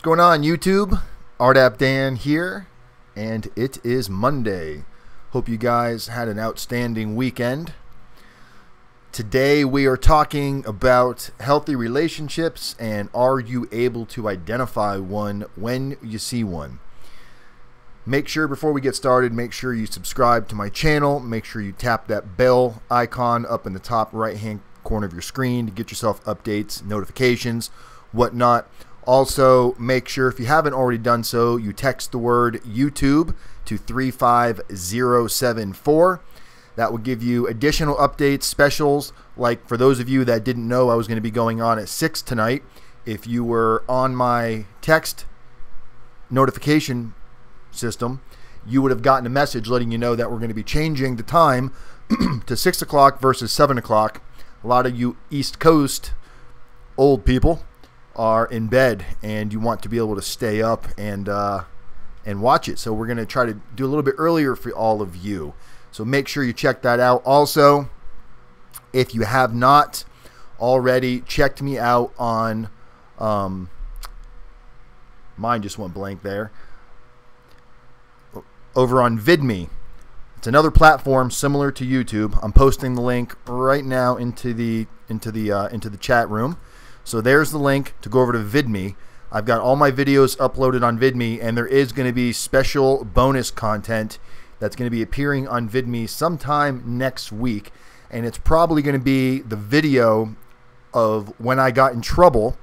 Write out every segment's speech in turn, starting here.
What's going on, YouTube? RDAPdan here, and it is Monday. Hope you guys had an outstanding weekend. Today we are talking about healthy relationships and are you able to identify one when you see one. Make sure before we get started, make sure you subscribe to my channel. Make sure you tap that bell icon up in the top right hand corner of your screen to get yourself updates, notifications, whatnot. Also, make sure if you haven't already done so, you text the word YouTube to 35074. That will give you additional updates, specials, like for those of you that didn't know I was going to be going on at 6 tonight. If you were on my text notification system, you would have gotten a message letting you know that we're going to be changing the time to 6 o'clock versus 7 o'clock. A lot of you East Coast old people are in bed and you want to be able to stay up and watch it. So we're going to try to do a little bit earlier for all of you. So make sure you check that out. Also, if you have not already checked me out on, mine just went blank there, over on VidMe. It's another platform similar to YouTube. I'm posting the link right now into the chat room. So there's the link to go over to VidMe. I've got all my videos uploaded on VidMe, and there is going to be special bonus content that's going to be appearing on VidMe sometime next week. And it's probably going to be the video of when I got in trouble.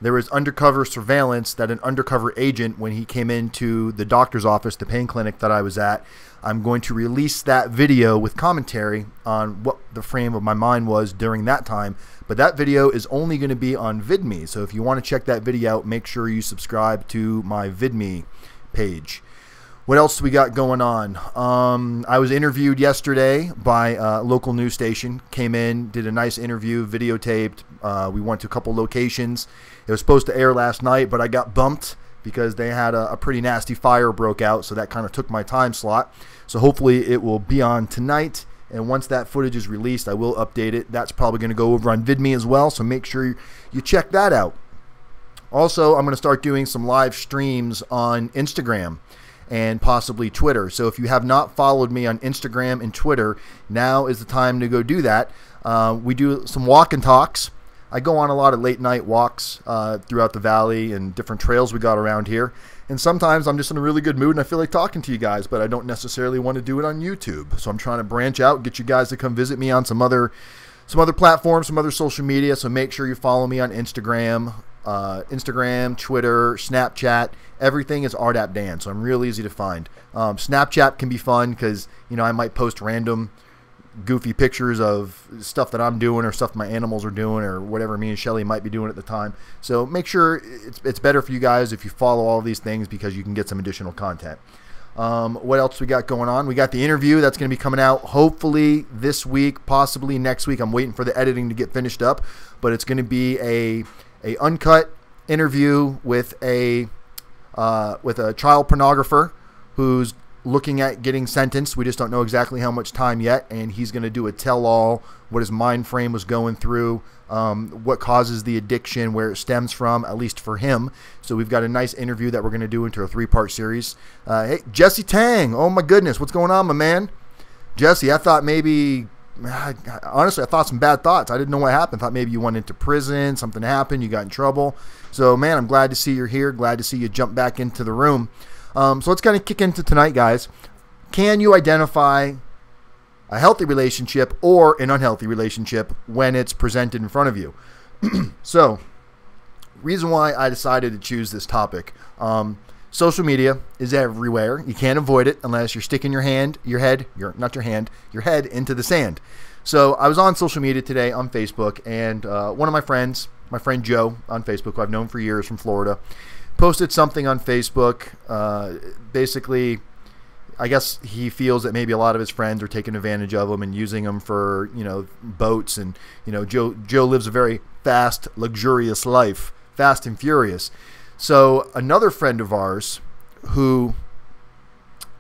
There was undercover surveillance that an undercover agent, when he came into the doctor's office, the pain clinic that I was at, I'm going to release that video with commentary on what the frame of my mind was during that time. But that video is only going to be on VidMe. So if you want to check that video out, make sure you subscribe to my VidMe page. What else do we got going on? I was interviewed yesterday by a local news station. Came in, did a nice interview, videotaped. We went to a couple locations. It was supposed to air last night, but I got bumped because they had a pretty nasty fire broke out, so that kind of took my time slot. So hopefully it will be on tonight, and once that footage is released, I will update it. That's probably going to go over on VidMe as well, so make sure you check that out. Also, I'm going to start doing some live streams on Instagram and possibly Twitter. So if you have not followed me on Instagram and Twitter, now is the time to go do that. We do some walk and talks. I go on a lot of late night walks throughout the valley and different trails we got around here. And sometimes I'm just in a really good mood and I feel like talking to you guys, but I don't necessarily want to do it on YouTube. So I'm trying to branch out, get you guys to come visit me on some other platforms, some other social media. So make sure you follow me on Instagram, Twitter, Snapchat. Everything is rdapdan, so I'm real easy to find. Snapchat can be fun because I might post random goofy pictures of stuff that I'm doing or stuff my animals are doing or whatever me and Shelly might be doing at the time. So make sure it's better for you guys if you follow all of these things because you can get some additional content. What else we got going on? We got the interview that's going to be coming out hopefully this week, possibly next week. I'm waiting for the editing to get finished up, but it's going to be a uncut interview with a child pornographer who's looking at getting sentenced. We just don't know exactly how much time yet, and he's going to do a tell-all, what his mind frame was going through, what causes the addiction, where it stems from, at least for him. So we've got a nice interview that we're going to do into a 3-part series. Hey, Jesse Tang, oh my goodness, what's going on, my man? Jesse, I thought maybe, honestly, I thought some bad thoughts. I didn't know what happened. I thought maybe you went into prison, something happened, you got in trouble. So, man, I'm glad to see you're here. Glad to see you jump back into the room. So let's kind of kick into tonight, guys. Can you identify a healthy relationship or an unhealthy relationship when it's presented in front of you? So, reason why I decided to choose this topic. Social media is everywhere. You can't avoid it unless you're sticking your head into the sand. So I was on social media today on Facebook, and one of my friend Joe on Facebook, who I've known for years from Florida, posted something on Facebook. Basically, I guess he feels that maybe a lot of his friends are taking advantage of him and using him for, boats. And, Joe lives a very fast, luxurious life, fast and furious. So another friend of ours who,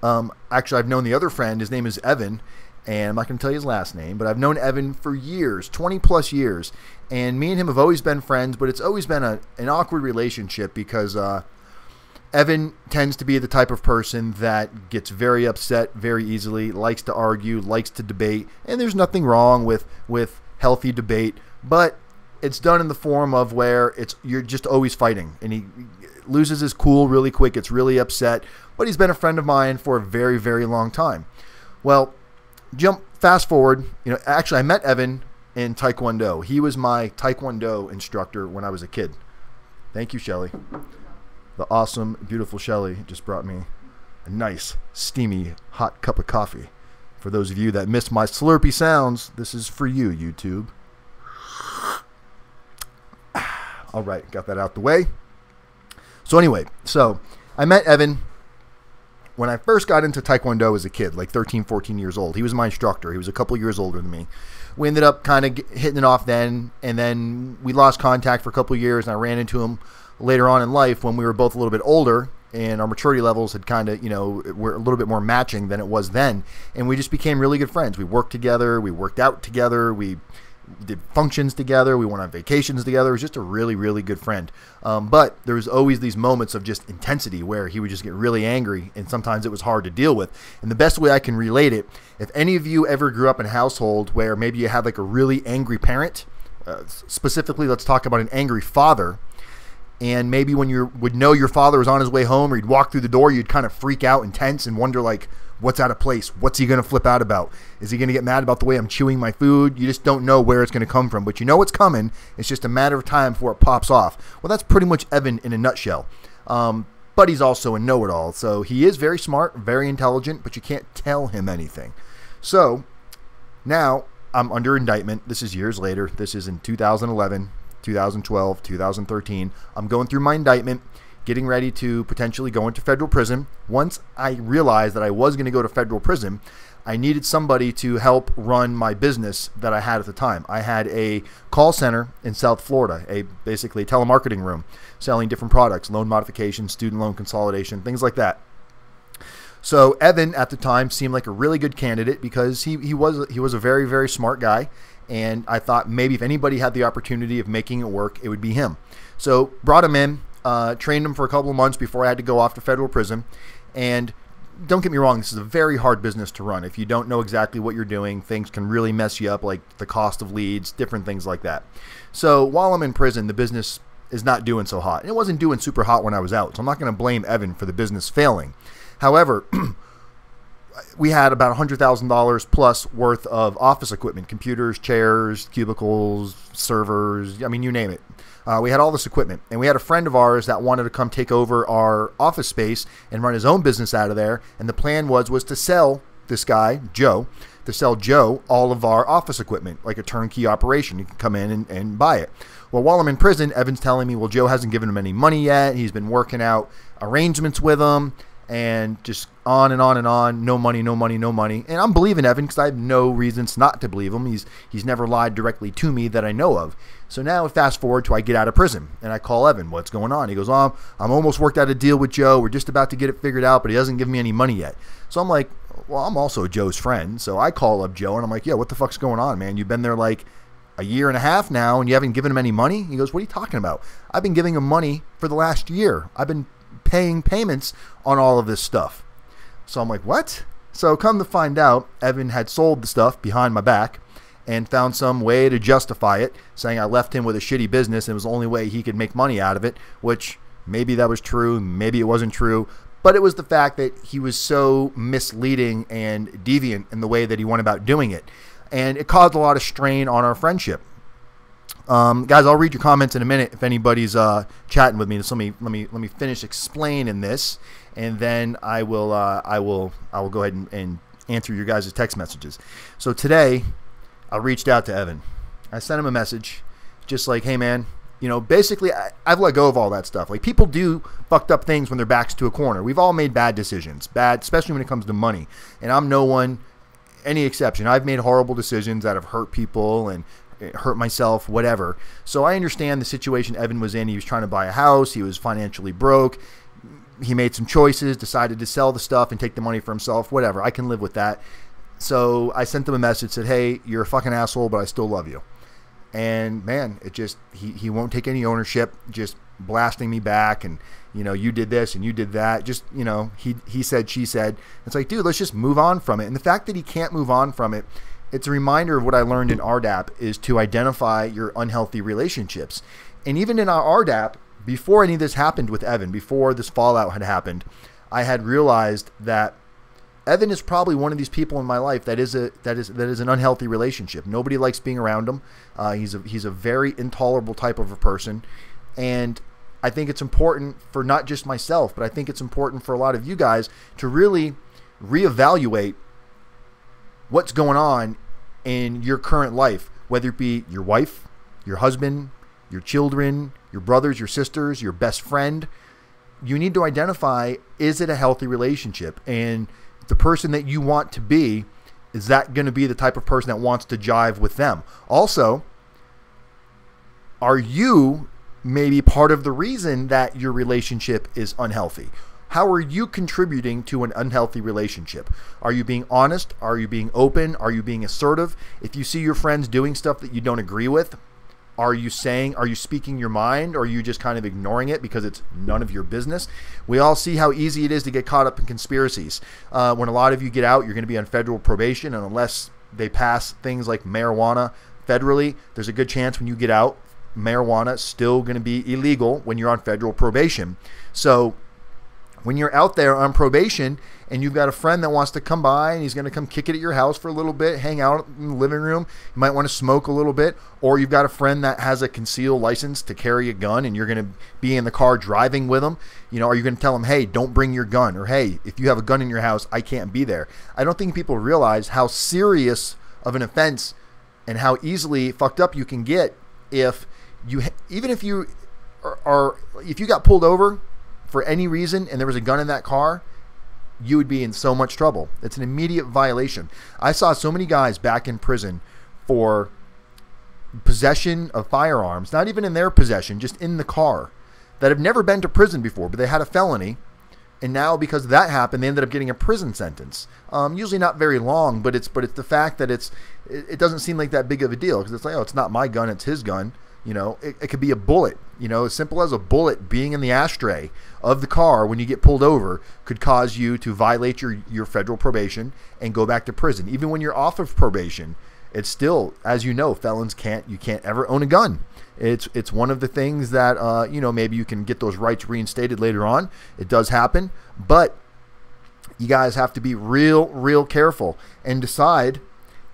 actually I've known the other friend, his name is Evan, and I'm not going to tell you his last name, but I've known Evan for years, 20 plus years, and me and him have always been friends, but it's always been an awkward relationship because Evan tends to be the type of person that gets very upset very easily, likes to argue, likes to debate, and there's nothing wrong with healthy debate, but it's done in the form of where you're just always fighting, and he loses his cool really quick, gets really upset, but he's been a friend of mine for a very, very long time. Well, fast forward, actually I met Evan in Taekwondo. He was my Taekwondo instructor when I was a kid. Thank you, Shelly. The awesome, beautiful Shelly just brought me a nice, steamy, hot cup of coffee. For those of you that missed my slurpy sounds, this is for you, YouTube. All right, got that out the way. So anyway, I met Evan when I first got into Taekwondo as a kid, like 13, 14 years old. He was my instructor. He was a couple years older than me. We ended up kind of hitting it off then, and then we lost contact for a couple years, and I ran into him later on in life when we were both a little bit older, and our maturity levels had kind of, were a little bit more matching than it was then, and we just became really good friends. We worked together, we worked out together, we did functions together, we went on vacations together. It was just a really, really good friend. But there was always these moments of just intensity where he would just get really angry, and sometimes it was hard to deal with. And the best way I can relate it, if any of you ever grew up in a household where maybe you had like a really angry parent, specifically let's talk about an angry father, and maybe when you would know your father was on his way home, or you'd walk through the door, you'd kind of freak out and tense and wonder like, what's out of place? What's he going to flip out about? Is he going to get mad about the way I'm chewing my food? You just don't know where it's going to come from, but you know it's coming. It's just a matter of time before it pops off. Well, that's pretty much Evan in a nutshell. But he's also a know-it-all. So he is very smart, very intelligent, but you can't tell him anything. So now I'm under indictment. This is years later. This is in 2011, 2012, 2013. I'm going through my indictment, getting ready to potentially go into federal prison. Once I realized that I was going to go to federal prison, I needed somebody to help run my business that I had at the time. I had a call center in South Florida, basically a telemarketing room, selling different products, loan modification, student loan consolidation, things like that. So Evan at the time seemed like a really good candidate because he was a very, very smart guy, and I thought maybe if anybody had the opportunity of making it work, it would be him. So brought him in. Trained him for a couple of months before I had to go off to federal prison. And don't get me wrong, this is a very hard business to run. If you don't know exactly what you're doing, things can really mess you up, like the cost of leads, different things like that. So while I'm in prison, the business is not doing so hot. And it wasn't doing super hot when I was out, so I'm not going to blame Evan for the business failing. However, we had about $100,000 plus worth of office equipment, computers, chairs, cubicles, servers, I mean, you name it. We had all this equipment, and we had a friend of ours that wanted to come take over our office space and run his own business out of there. And the plan was to sell this guy, Joe, all of our office equipment, like a turnkey operation. You can come in and buy it. Well, while I'm in prison, Evan's telling me, well, Joe hasn't given him any money yet. He's been working out arrangements with him, and just on and on and on. No money, no money, no money. And I'm believing Evan because I have no reasons not to believe him. He's never lied directly to me that I know of. So now fast forward to I get out of prison, and I call Evan. What's going on? He goes, I'm almost worked out a deal with Joe. We're just about to get it figured out, but he doesn't give me any money yet. So I'm like, well, I'm also Joe's friend. So I call up Joe, and I'm like, yeah, what the fuck's going on, man? You've been there like a year and a half now, and you haven't given him any money? He goes, what are you talking about? I've been giving him money for the last year. I've been paying payments on all of this stuff. So I'm like, what? So come to find out, Evan had sold the stuff behind my back and found some way to justify it, saying I left him with a shitty business and it was the only way he could make money out of it, which maybe that was true, maybe it wasn't true, but it was the fact that he was so misleading and deviant in the way that he went about doing it. And it caused a lot of strain on our friendship. Guys, I'll read your comments in a minute if anybody's chatting with me. So let me finish explaining this, and then I will go ahead and answer your guys' text messages. So today, I reached out to Evan. I sent him a message, just like, hey man, basically I've let go of all that stuff. Like, people do fucked up things when their back's to a corner. We've all made bad decisions, especially when it comes to money, and I'm no one, any exception. I've made horrible decisions that have hurt people and hurt myself, whatever. So I understand the situation Evan was in. He was trying to buy a house. He was financially broke. He made some choices, decided to sell the stuff and take the money for himself, whatever. I can live with that. So I sent him a message, said, hey, you're a fucking asshole, but I still love you. And man, it just, he won't take any ownership, just blasting me back. And, you know, you did this and you did that. Just, you know, he said, she said. It's like, dude, let's just move on from it. And the fact that he can't move on from it, it's a reminder of what I learned in RDAP, is to identify your unhealthy relationships. And even in our RDAP, before any of this happened with Evan, before this fallout had happened, I had realized that Evan is probably one of these people in my life that is an unhealthy relationship. Nobody likes being around him. He's a very intolerable type of a person, and I think it's important for not just myself, but I think it's important for a lot of you guys to really reevaluate what's going on in your current life, whether it be your wife, your husband, your children, your brothers, your sisters, your best friend. You need to identify, is it a healthy relationship? And the person that you want to be, is that going to be the type of person that wants to jive with them? Also, are you maybe part of the reason that your relationship is unhealthy? How are you contributing to an unhealthy relationship? Are you being honest? Are you being open? Are you being assertive? If you see your friends doing stuff that you don't agree with, are you speaking your mind, or are you just kind of ignoring it because it's none of your business? We all see how easy it is to get caught up in conspiracies. When a lot of you get out, you're going to be on federal probation, and unless they pass things like marijuana federally, there's a good chance when you get out, marijuana is still going to be illegal when you're on federal probation. So when you're out there on probation and you've got a friend that wants to come by and he's going to come kick it at your house for a little bit, hang out in the living room, you might want to smoke a little bit, or you've got a friend that has a concealed license to carry a gun and you're going to be in the car driving with them, you know, are you going to tell them, hey, don't bring your gun? Or, hey, if you have a gun in your house, I can't be there. I don't think people realize how serious of an offense and how easily fucked up you can get if you got pulled over for any reason and there was a gun in that car, you would be in so much trouble. It's an immediate violation. I saw so many guys back in prison for possession of firearms, not even in their possession, just in the car, that have never been to prison before, but they had a felony, and now because that happened, they ended up getting a prison sentence. Usually not very long, but it's the fact that it doesn't seem like that big of a deal, because it's like, oh, it's not my gun, it's his gun. You know, it could be a bullet, you know, as simple as a bullet being in the ashtray of the car when you get pulled over could cause you to violate your federal probation and go back to prison. Even when you're off of probation, it's still, as you know, felons can't ever own a gun. It's one of the things that, you know, maybe you can get those rights reinstated later on. It does happen, but you guys have to be real careful and decide,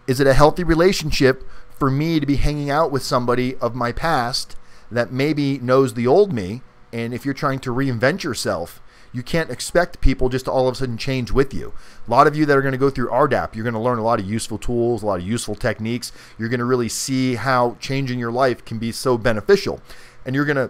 is it a healthy relationship for me to be hanging out with somebody of my past that maybe knows the old me? And if you're trying to reinvent yourself, you can't expect people just to all of a sudden change with you. A lot of you that are going to go through RDAP, you're going to learn a lot of useful tools, a lot of useful techniques. You're going to really see how changing your life can be so beneficial. And you're going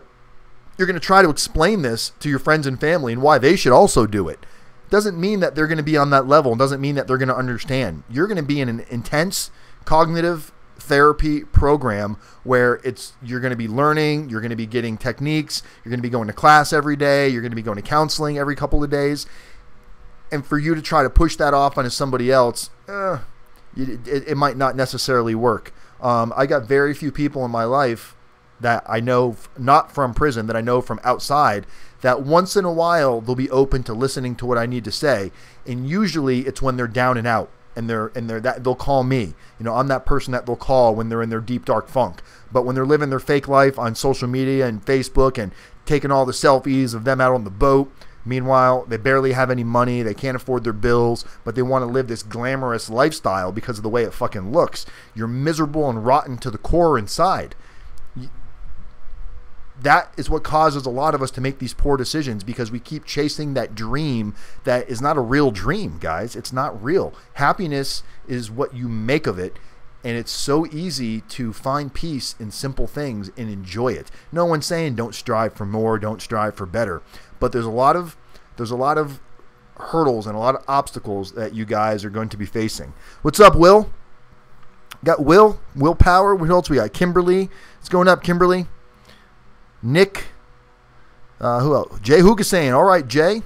to try to explain this to your friends and family and why they should also do it. Doesn't mean that they're going to be on that level. Doesn't mean that they're going to understand. You're going to be in an intense cognitive therapy program where you're going to be learning, you're going to be getting techniques, you're going to be going to class every day, you're going to be going to counseling every couple of days. And for you to try to push that off onto somebody else, it might not necessarily work. I got very few people in my life that I know, not from prison, that I know from outside, that once in a while they'll be open to listening to what I need to say. And usually it's when they're down and out. And they'll call me. You know, I'm that person that they'll call when they're in their deep dark funk. But when they're living their fake life on social media and Facebook and taking all the selfies of them out on the boat, meanwhile they barely have any money, they can't afford their bills, but they want to live this glamorous lifestyle because of the way it fucking looks. You're miserable and rotten to the core inside. That is what causes a lot of us to make these poor decisions, because we keep chasing that dream that is not a real dream, guys. It's not real. Happiness is what you make of it, and it's so easy to find peace in simple things and enjoy it. No one's saying don't strive for more, don't strive for better, but there's a lot of hurdles and a lot of obstacles that you guys are going to be facing. What's up, Will? Got Willpower. What else we got? Kimberly. It's going up, Kimberly. Nick, who else? Jay Hugasain. All right, Jay.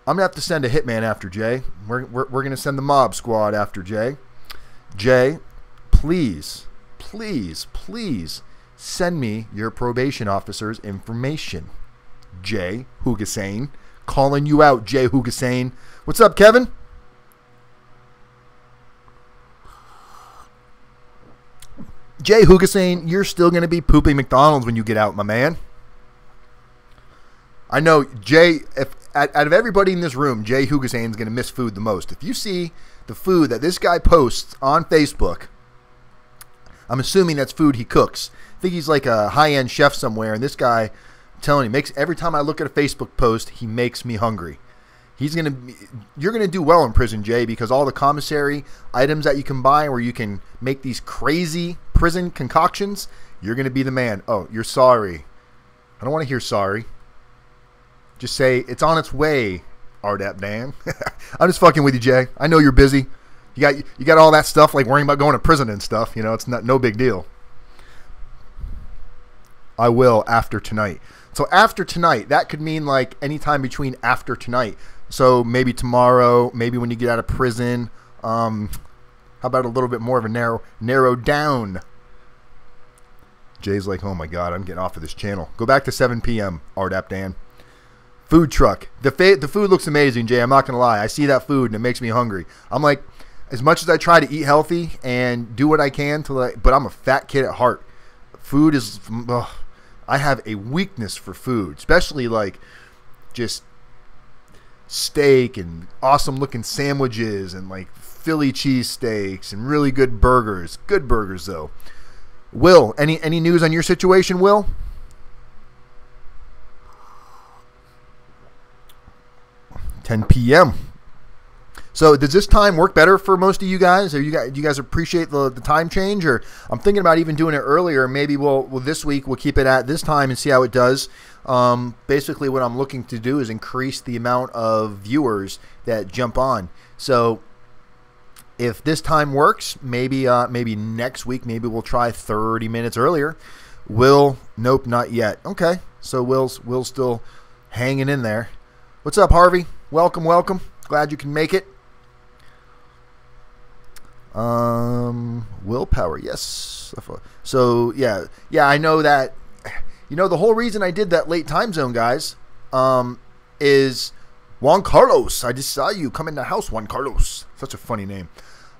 I'm gonna have to send a hitman after Jay. We're gonna send the mob squad after Jay. Jay, please, please, please send me your probation officer's information. Jay Hugassain, calling you out, Jay Hugassain. What's up, Kevin? Jay Hugassain, you're still gonna be pooping McDonald's when you get out, my man. I know, Jay, if out of everybody in this room, Jay Hugassain's going to miss food the most. If you see the food that this guy posts on Facebook, I'm assuming that's food he cooks. I think he's like a high-end chef somewhere, and this guy, I'm telling you, makes every time I look at a Facebook post, he makes me hungry. You're going to do well in prison, Jay, because all the commissary items that you can buy where you can make these crazy prison concoctions, you're going to be the man. Oh, you're sorry. I don't want to hear sorry. Just say, it's on its way, rdapdan. I'm just fucking with you, Jay. I know you're busy. You got all that stuff, like worrying about going to prison and stuff. You know, it's no big deal. I will after tonight. So after tonight, that could mean like any time between after tonight. So maybe tomorrow, maybe when you get out of prison. How about a little bit more of a narrow down? Jay's like, oh my God, I'm getting off of this channel. Go back to 7 p.m., rdapdan. Food truck. The food looks amazing, Jay. I'm not going to lie. I see that food and it makes me hungry. I'm like, as much as I try to eat healthy and do what I can but I'm a fat kid at heart. Food is, I have a weakness for food, especially like just steak and awesome looking sandwiches and like Philly cheesesteaks and really good burgers. Good burgers though. Will, any news on your situation, Will? 10 p.m. So does this time work better for most of you guys? Do you guys appreciate the time change? Or I'm thinking about even doing it earlier. Maybe we'll this week we'll keep it at this time and see how it does. Basically, what I'm looking to do is increase the amount of viewers that jump on. So if this time works, maybe next week, maybe we'll try 30 minutes earlier. Will, nope, not yet. Okay, so Will's still hanging in there. What's up, Harvey? Welcome, welcome. Glad you can make it. Willpower, yes. So yeah, I know that. You know, the whole reason I did that late time zone, guys, is Juan Carlos. I just saw you come in the house, Juan Carlos. Such a funny name.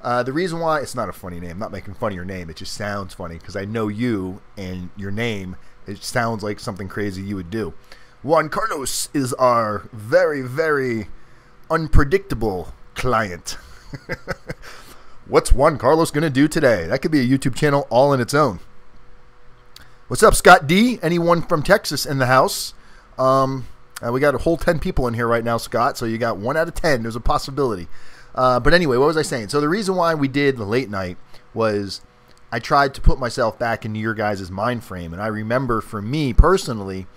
The reason why, it's not a funny name. I'm not making fun of your name. It just sounds funny because I know you and your name. It sounds like something crazy you would do. Juan Carlos is our very, very unpredictable client. What's Juan Carlos going to do today? That could be a YouTube channel all in its own. What's up, Scott D? Anyone from Texas in the house? We got a whole 10 people in here right now, Scott. So you got 1 out of 10. There's a possibility. But anyway, what was I saying? So the reason why we did the late night was I tried to put myself back into your guys' mind frame. And I remember for me personally,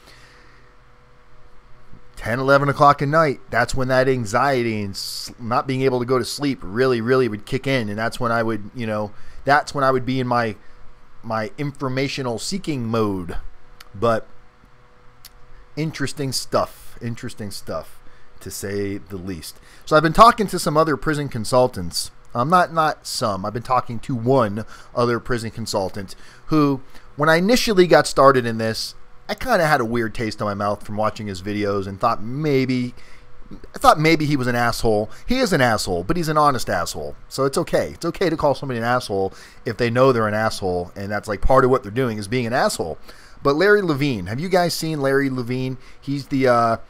10, 11 o'clock at night, that's when that anxiety and not being able to go to sleep really, really would kick in. And that's when I would, that's when I would be in my informational seeking mode. But interesting stuff, to say the least. So I've been talking to some other prison consultants. Not some. I've been talking to one other prison consultant who, when I initially got started in this, I kind of had a weird taste in my mouth from watching his videos and thought maybe he was an asshole. He is an asshole, but he's an honest asshole. So it's okay. It's okay to call somebody an asshole if they know they're an asshole, and that's like part of what they're doing is being an asshole. But Larry Levine, have you guys seen Larry Levine? He's the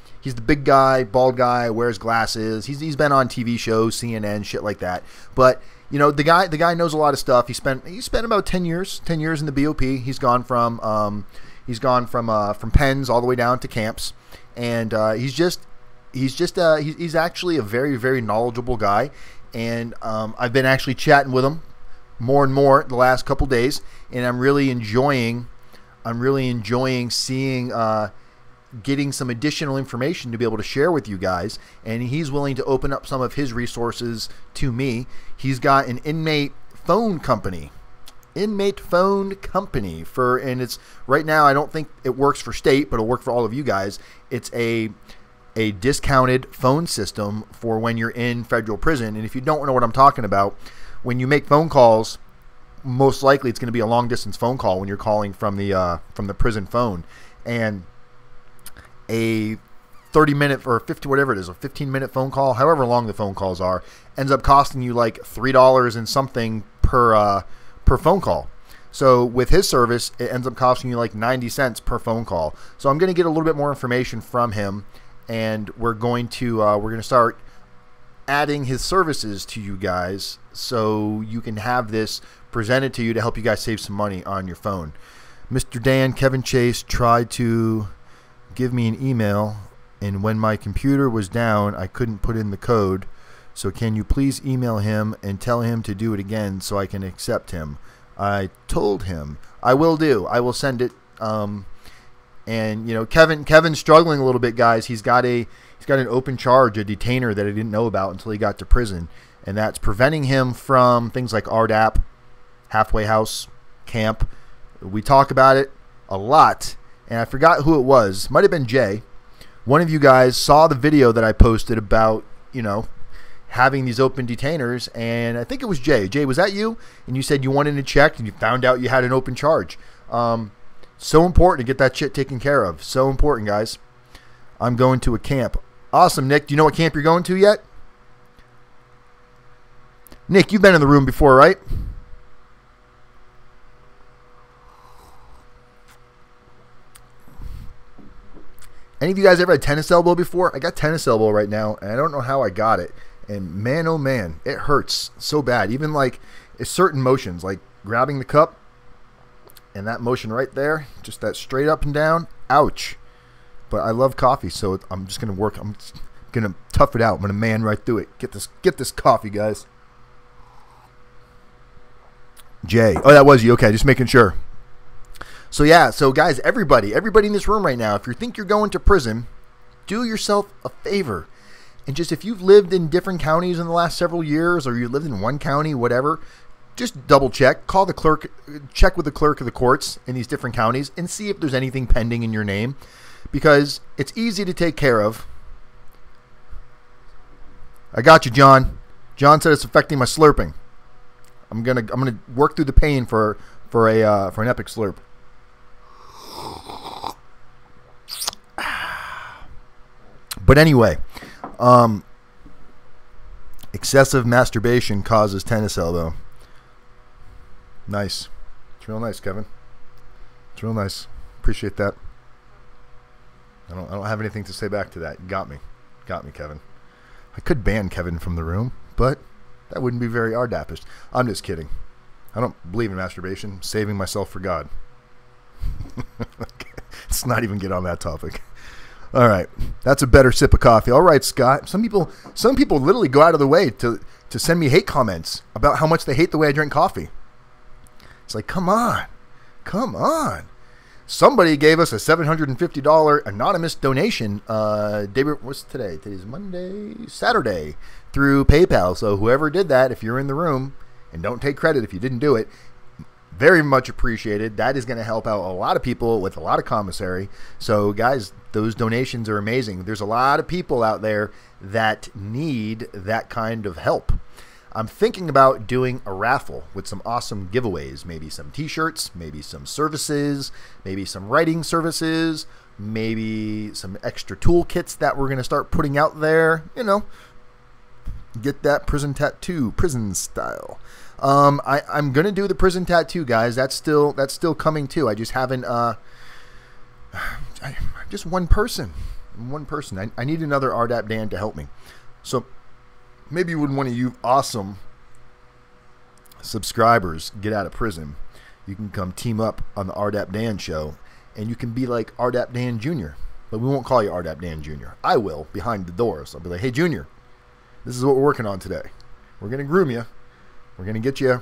big guy, bald guy, wears glasses. He's been on TV shows, CNN, shit like that. But the guy knows a lot of stuff. He spent about 10 years in the BOP. He's gone from pens all the way down to camps, and he's actually a very, very knowledgeable guy. And I've been actually chatting with him more and more the last couple days, and I'm really enjoying seeing getting some additional information to be able to share with you guys. And he's willing to open up some of his resources to me. He's got an inmate phone company. And it's right now, I don't think it works for state, but it'll work for all of you guys. It's a a discounted phone system for when you're in federal prison. And if you don't know what I'm talking about, when you make phone calls, most likely it's going to be a long distance phone call when you're calling from the prison phone, and a 30-minute or 50, whatever it is, a 15-minute phone call, however long the phone calls are, ends up costing you like $3 and something per phone call. So with his service, it ends up costing you like 90 cents per phone call. So I'm going to get a little bit more information from him, and we're going to start adding his services to you guys so you can have this presented to you to help you guys save some money on your phone. Mr. Dan, Kevin Chase tried to give me an email, and when my computer was down, I couldn't put in the code. So can you please email him and tell him to do it again so I can accept him? I told him I will do. I will send it. And you know, Kevin's struggling a little bit, guys. He's got an open charge, a detainer that I didn't know about until he got to prison, and that's preventing him from things like RDAP, halfway house, camp. We talk about it a lot, and I forgot who it was. Might have been Jay. One of you guys saw the video that I posted about, you know, having these open detainers, and I think it was Jay. Jay, was that you? And you said you wanted to check, and you found out you had an open charge. So important to get that shit taken care of. So important, guys. I'm going to a camp. Awesome, Nick. Do you know what camp you're going to yet? Nick, you've been in the room before, right? Any of you guys ever had tennis elbow before? I got tennis elbow right now, and I don't know how I got it. And man, oh man, it hurts so bad. Even like certain motions, like grabbing the cup, and that motion right there, just that straight up and down, ouch. But I love coffee, so I'm just going to work. I'm going to tough it out. I'm going to man right through it. Get this coffee, guys. Jay. Oh, that was you. Okay, just making sure. So yeah, so guys, everybody in this room right now, if you think you're going to prison, do yourself a favor. And just if you've lived in different counties in the last several years, or you lived in one county, whatever, just double check. Call the clerk, check with the clerk of the courts in these different counties, and see if there's anything pending in your name, because it's easy to take care of. I got you, John. John said it's affecting my slurping. I'm gonna work through the pain for an epic slurp. But anyway, excessive masturbation causes tennis elbow. Nice. It's real nice, Kevin. It's real nice. Appreciate that. I don't have anything to say back to that. Got me, Kevin. I could ban Kevin from the room, but that wouldn't be very RDAPish. I'm just kidding. I don't believe in masturbation. I'm saving myself for God. Let's not even get on that topic. All right, that's a better sip of coffee. All right, Scott. Some people literally go out of the way to send me hate comments about how much they hate the way I drink coffee. It's like, come on. Somebody gave us a $750 anonymous donation. What's today? Today's Monday, Saturday, through PayPal. So whoever did that, if you're in the room, and don't take credit if you didn't do it, very much appreciated. That is going to help out a lot of people with a lot of commissary. So guys, those donations are amazing. There's a lot of people out there that need that kind of help. I'm thinking about doing a raffle with some awesome giveaways. Maybe some t-shirts, maybe some services, maybe some writing services, maybe some extra toolkits that we're going to start putting out there. You know, get that prison tattoo, prison style. I'm gonna do the prison tattoo, guys. That's still coming too. I just haven't. Just one person. I need another RDAP Dan to help me. So maybe when one of you awesome subscribers get out of prison, you can come team up on the RDAP Dan show, and you can be like RDAP Dan Jr. But we won't call you RDAP Dan Jr. I will behind the doors. I'll be like, hey Junior, this is what we're working on today. We're gonna groom you. We're gonna get you.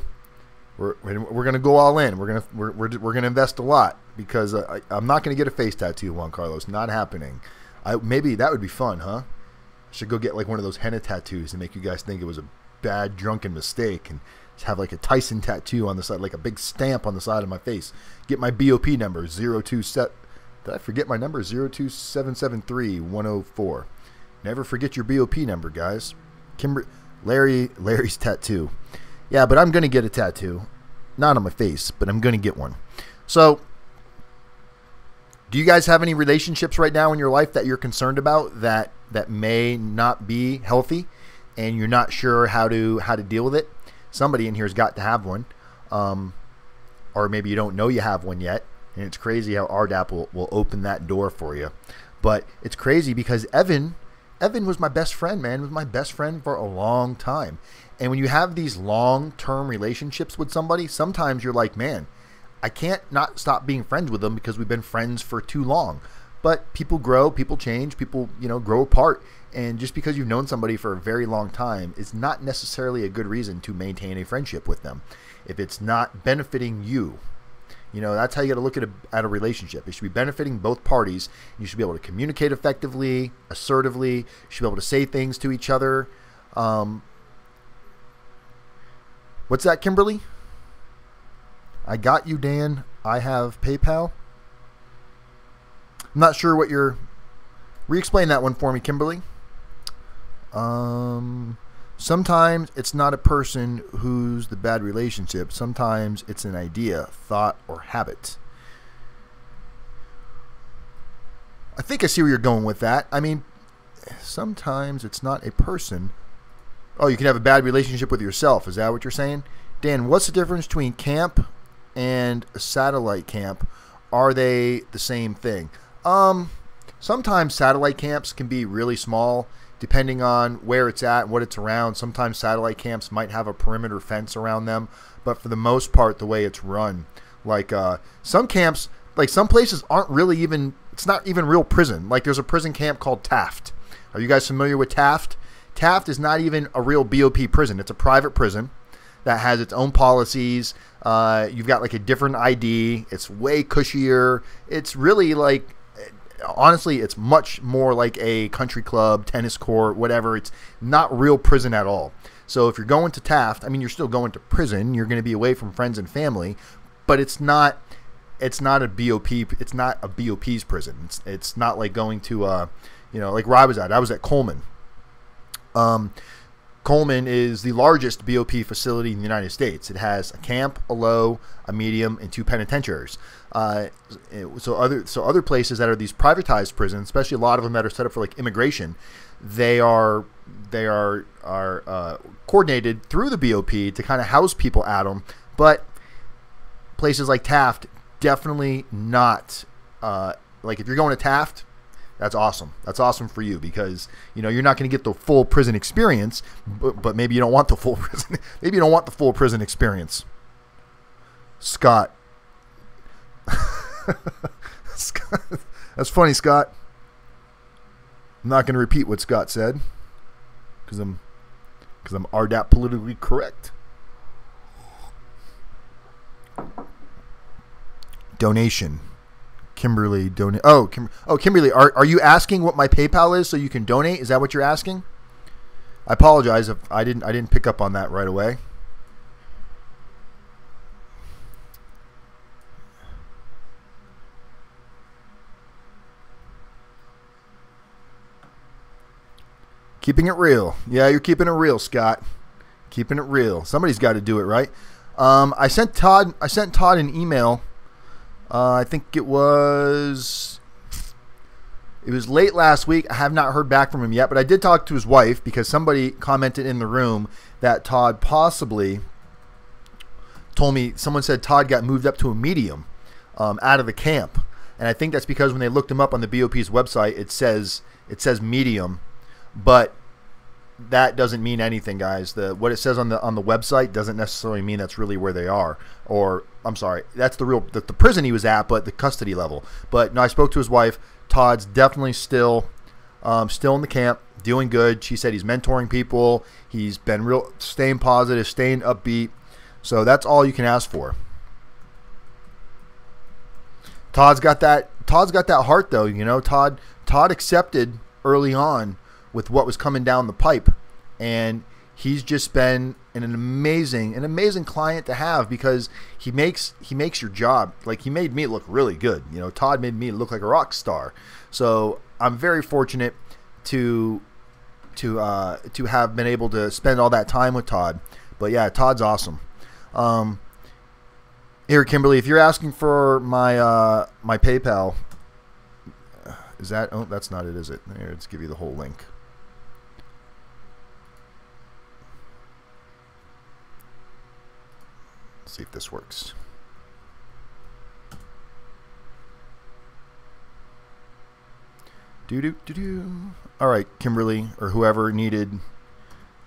We're gonna go all in. We're gonna invest a lot, because I'm not gonna get a face tattoo, Juan Carlos. Not happening. Maybe that would be fun, huh? I should go get like one of those henna tattoos and make you guys think it was a bad drunken mistake, and just have like a Tyson tattoo on the side, like a big stamp on the side of my face. Get my BOP number 027. Did I forget my number? 02773-104. Never forget your BOP number, guys. Larry's tattoo. Yeah, but I'm going to get a tattoo. Not on my face, but I'm going to get one. So, do you guys have any relationships right now in your life that you're concerned about that may not be healthy and you're not sure how to deal with it? Somebody in here has got to have one. Or maybe you don't know you have one yet. And it's crazy how RDAP will open that door for you. But it's crazy because Evan was my best friend, man. Was my best friend for a long time. And when you have these long-term relationships with somebody, sometimes you're like, man, I can't not stop being friends with them because we've been friends for too long. But people grow, people change, people, grow apart. And just because you've known somebody for a very long time is not necessarily a good reason to maintain a friendship with them. If it's not benefiting you, that's how you got to look at a relationship. It should be benefiting both parties. You should be able to communicate effectively, assertively. You should be able to say things to each other. What's that, Kimberly? I got you, Dan. I have PayPal. I'm not sure what you're... Re-explain that one for me, Kimberly. Sometimes it's not a person who's the bad relationship. Sometimes it's an idea, thought, or habit. I think I see where you're going with that. I mean, sometimes it's not a person. Oh, you can have a bad relationship with yourself. Is that what you're saying? Dan, what's the difference between camp and a satellite camp? Are they the same thing? Sometimes satellite camps can be really small depending on where it's at and what it's around. Sometimes satellite camps might have a perimeter fence around them, but for the most part, the way it's run, like some camps, like some places aren't really even, it's not even real prison. Like there's a prison camp called Taft. Are you guys familiar with Taft? Taft is not even a real BOP prison. It's a private prison that has its own policies. You've got like a different ID. It's way cushier. It's really like, honestly, it's much more like a country club, tennis court, whatever. It's not real prison at all. So if you're going to Taft, I mean, you're still going to prison. You're going to be away from friends and family, but it's not a BOP. It's not a BOP's prison. It's not like going to, like where I was at Coleman. Coleman is the largest BOP facility in the United States. It has a camp, a low, a medium, and 2 penitentiaries. So other places that are these privatized prisons, especially a lot of them that are set up for like immigration, they are coordinated through the BOP to kind of house people at them. But places like Taft, definitely not. Like if you're going to Taft, that's awesome. That's awesome for you because you're not going to get the full prison experience, but maybe you don't want the full prison. Maybe you don't want the full prison experience. Scott. Scott. That's funny, Scott. I'm not going to repeat what Scott said because I'm RDAP politically correct. Donation. Kimberly donate. Oh, Kimberly, are you asking what my PayPal is so you can donate? Is that what you're asking? I apologize if I didn't pick up on that right away. Keeping it real. Yeah, you're keeping it real, Scott. Keeping it real. Somebody's got to do it, right? I sent Todd an email. I think it was late last week. I have not heard back from him yet, but I did talk to his wife because somebody commented in the room that Todd possibly told me, someone said Todd got moved up to a medium out of the camp. And I think that's because when they looked him up on the BOP's website, it says medium, but that doesn't mean anything, guys. What it says on the website doesn't necessarily mean that's really where they are. Or I'm sorry, that's the prison he was at, but the custody level. But no, I spoke to his wife. Todd's definitely still in the camp, doing good. She said he's mentoring people. He's been staying positive, staying upbeat. So that's all you can ask for. Todd's got that heart though. Todd accepted early on with what was coming down the pipe, and he's just been an amazing client to have because he makes your job, like he made me look really good. Todd made me look like a rock star. So I'm very fortunate to to have been able to spend all that time with Todd. But yeah, Todd's awesome. Here, Kimberly, if you're asking for my my PayPal, is that? Oh, that's not it, is it? Here, let's give you the whole link. Let's see if this works. All right, Kimberly, or whoever needed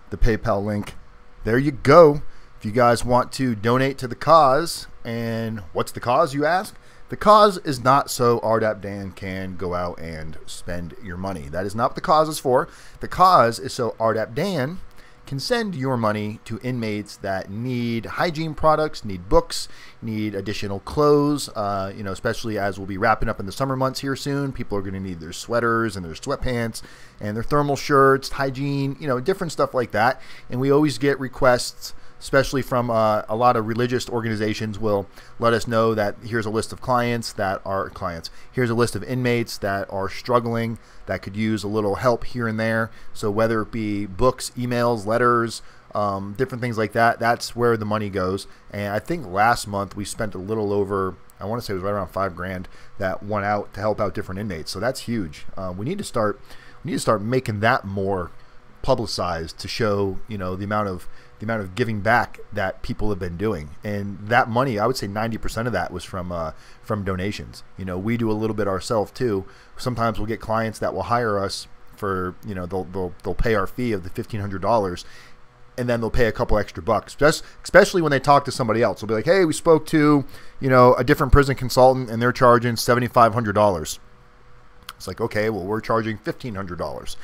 the PayPal link, there you go. If you guys want to donate to the cause, and what's the cause, you ask? The cause is not so RDAPdan can go out and spend your money. That is not what the cause is for. The cause is so RDAPdan can send your money to inmates that need hygiene products, need books, need additional clothes, you know, especially as we'll be wrapping up in the summer months here soon. People are going to need their sweaters and their sweatpants and their thermal shirts, hygiene, you know, different stuff like that. And we always get requests, especially from a lot of religious organizations will let us know that here's a list of clients that are clients. Here's a list of inmates that are struggling, that could use a little help here and there. So whether it be books, emails, letters, different things like that, that's where the money goes. And I think last month we spent a little over, I want to say it was right around $5,000 that went out to help out different inmates. So that's huge. We need to start making that more publicized to show, you know, the amount of giving back that people have been doing. And that money, I would say 90% of that was from donations. You know, we do a little bit ourselves too. Sometimes we'll get clients that will hire us for, you know, they'll pay our fee of the $1,500, and then they'll pay a couple extra bucks. Especially when they talk to somebody else. They'll be like, hey, we spoke to, you know, a different prison consultant and they're charging $7,500. It's like, okay, well, we're charging $1,500.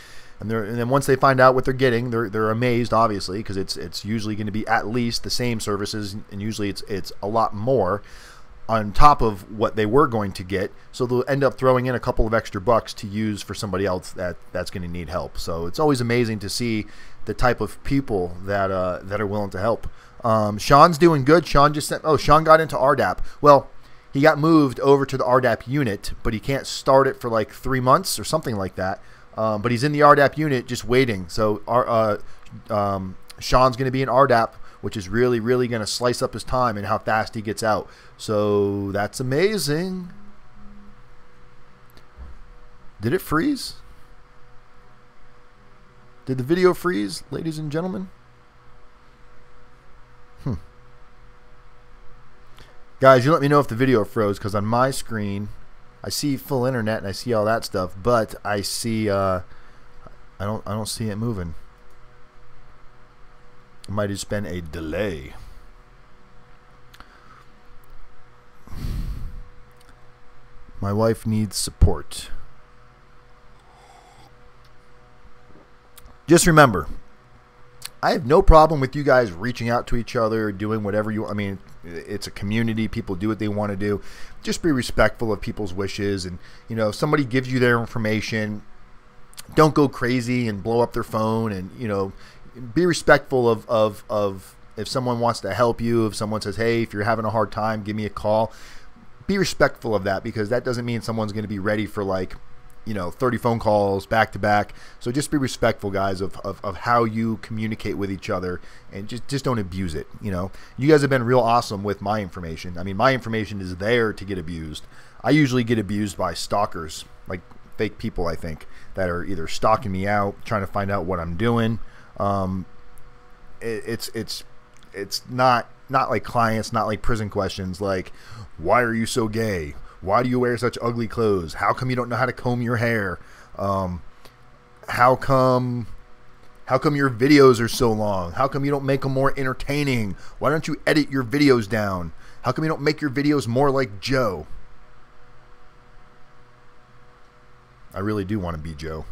And then once they find out what they're getting, they're amazed, obviously, because it's usually going to be at least the same services, and usually it's a lot more on top of what they were going to get. So they'll end up throwing in a couple of extra bucks to use for somebody else that's going to need help. So it's always amazing to see the type of people that are willing to help. Sean's doing good. Sean just sent. Oh, Sean got into RDAP. Well, he got moved over to the RDAP unit, but he can't start it for like 3 months or something like that. But he's in the RDAP unit just waiting. So Sean's going to be in RDAP, which is really, really going to slice up his time and how fast he gets out. So that's amazing. Did it freeze? Did the video freeze, ladies and gentlemen? Guys, you let me know if the video froze, because on my screen I see full internet and I see all that stuff, but I see I don't see it moving. It might have just been a delay. My wife needs support. Just remember, I have no problem with you guys reaching out to each other, doing whatever you. I mean, it's a community. People do what they want to do. Just be respectful of people's wishes. And, you know, if somebody gives you their information, don't go crazy and blow up their phone. And, you know, be respectful of if someone wants to help you, if someone says, hey, if you're having a hard time, give me a call. Be respectful of that, because that doesn't mean someone's going to be ready for, like, you know, 30 phone calls back to back. So just be respectful, guys, of how you communicate with each other, and just don't abuse it. You know, you guys have been real awesome with my information. I mean, my information is there to get abused. I usually get abused by stalkers, like fake people, I think, that are either stalking me out, trying to find out what I'm doing. It's not like clients, not like prison questions, like, why are you so gay? Why do you wear such ugly clothes? How come you don't know how to comb your hair? How come your videos are so long? How come you don't make them more entertaining? Why don't you edit your videos down? How come you don't make your videos more like Joe? I really do want to be Joe.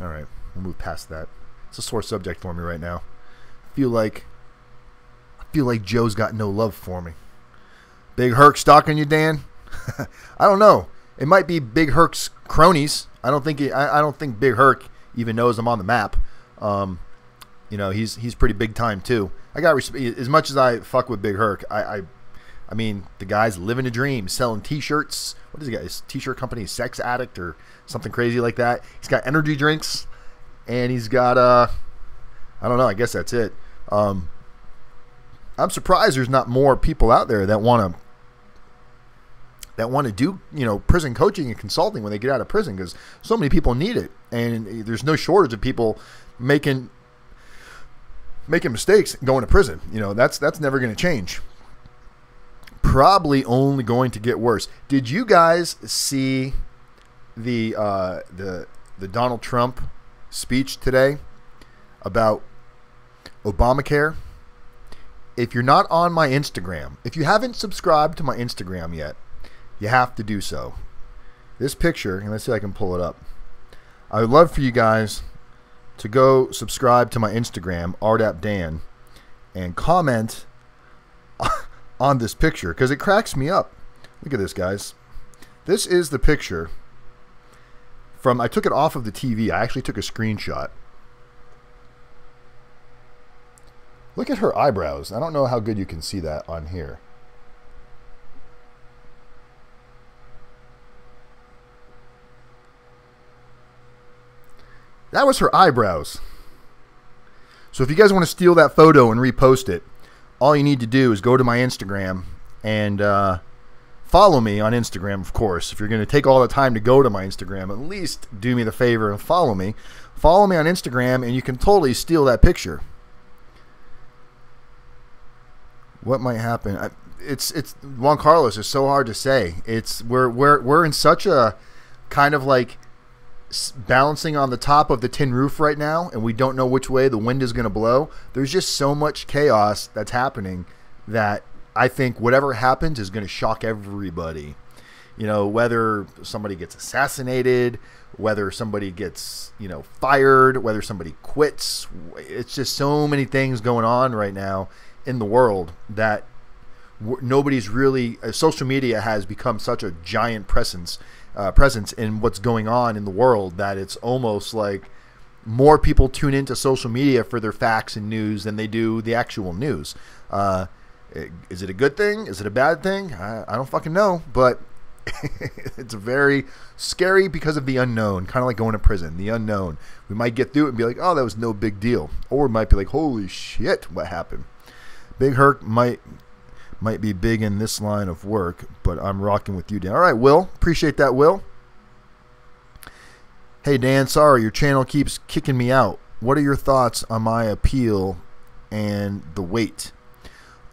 All right, we'll move past that. It's a sore subject for me right now. I feel like Joe's got no love for me. Big Herc stalking you, Dan? I don't know. It might be Big Herc's cronies. I don't think Big Herc even knows I'm on the map. You know, he's pretty big time too. I got as much as I fuck with Big Herc, I I mean, the guy's living a dream, selling T-shirts. What is he got? His T-shirt company, Sex Addict or something crazy like that. He's got energy drinks, and he's got I don't know. I guess that's it. I'm surprised there's not more people out there that want to do, you know, prison coaching and consulting when they get out of prison, because so many people need it, and there's no shortage of people making mistakes and going to prison. You know, that's never going to change. Probably only going to get worse. Did you guys see the Donald Trump speech today about Obamacare? If you're not on my Instagram, if you haven't subscribed to my Instagram yet, you have to do so. This picture, and let's see if I can pull it up. I would love for you guys to go subscribe to my Instagram, rdapdan, and comment on this picture, because it cracks me up. Look at this, guys. This is the picture from, I took it off of the TV. I actually took a screenshot. Look at her eyebrows. I don't know how good you can see that on here. That was her eyebrows. So if you guys want to steal that photo and repost it, all you need to do is go to my Instagram and follow me on Instagram, of course. If you're going to take all the time to go to my Instagram, at least do me the favor and follow me. Follow me on Instagram, and you can totally steal that picture. What might happen? It's Juan Carlos. It's so hard to say. We're in such a kind of like balancing on the top of the tin roof right now, and we don't know which way the wind is going to blow. There's just so much chaos that's happening that I think whatever happens is going to shock everybody. You know, whether somebody gets assassinated, whether somebody gets, you know, fired, whether somebody quits. It's just so many things going on right now in the world that nobody's really. Social media has become such a giant presence in what's going on in the world that it's almost like more people tune into social media for their facts and news than they do the actual news. Is it a good thing? Is it a bad thing? I don't fucking know, but it's very scary because of the unknown, kind of like going to prison, the unknown. We might get through it and be like, oh, that was no big deal. Or we might be like, holy shit, what happened? Big Herc might be big in this line of work, but I'm rocking with you, Dan. All right, Will. Appreciate that, Will. Hey, Dan, sorry, your channel keeps kicking me out. What are your thoughts on my appeal and the wait?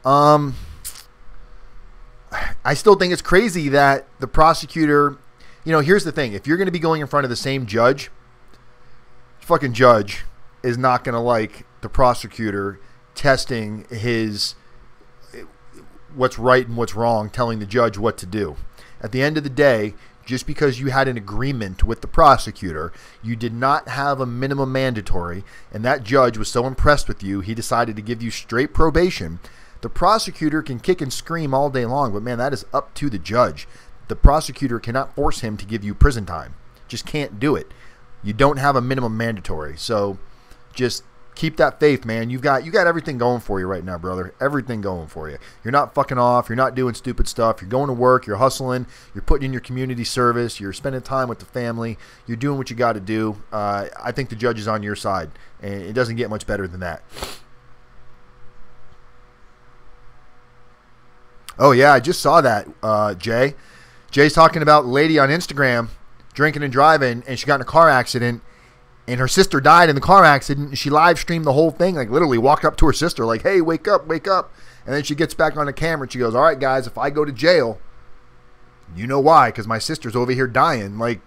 I still think it's crazy that the prosecutor, you know, here's the thing. If you're going to be going in front of the same judge, fucking judge is not going to like the prosecutor testing his what's right and what's wrong, telling the judge what to do. At the end of the day, just because you had an agreement with the prosecutor, you did not have a minimum mandatory, and that judge was so impressed with you, he decided to give you straight probation. The prosecutor can kick and scream all day long, but man, that is up to the judge. The prosecutor cannot force him to give you prison time. Just can't do it. You don't have a minimum mandatory. So just keep that faith, man. You got everything going for you right now, brother. Everything going for you. You're not fucking off. You're not doing stupid stuff. You're going to work. You're hustling. You're putting in your community service. You're spending time with the family. You're doing what you got to do. I think the judge is on your side, and it doesn't get much better than that. Oh, yeah, I just saw that, Jay. Jay's talking about a lady on Instagram drinking and driving, and she got in a car accident, and her sister died in the car accident, and she live streamed the whole thing, like literally walked up to her sister like, hey, wake up, wake up. And then she gets back on the camera, and she goes, all right, guys, if I go to jail, you know why, because my sister's over here dying. Like,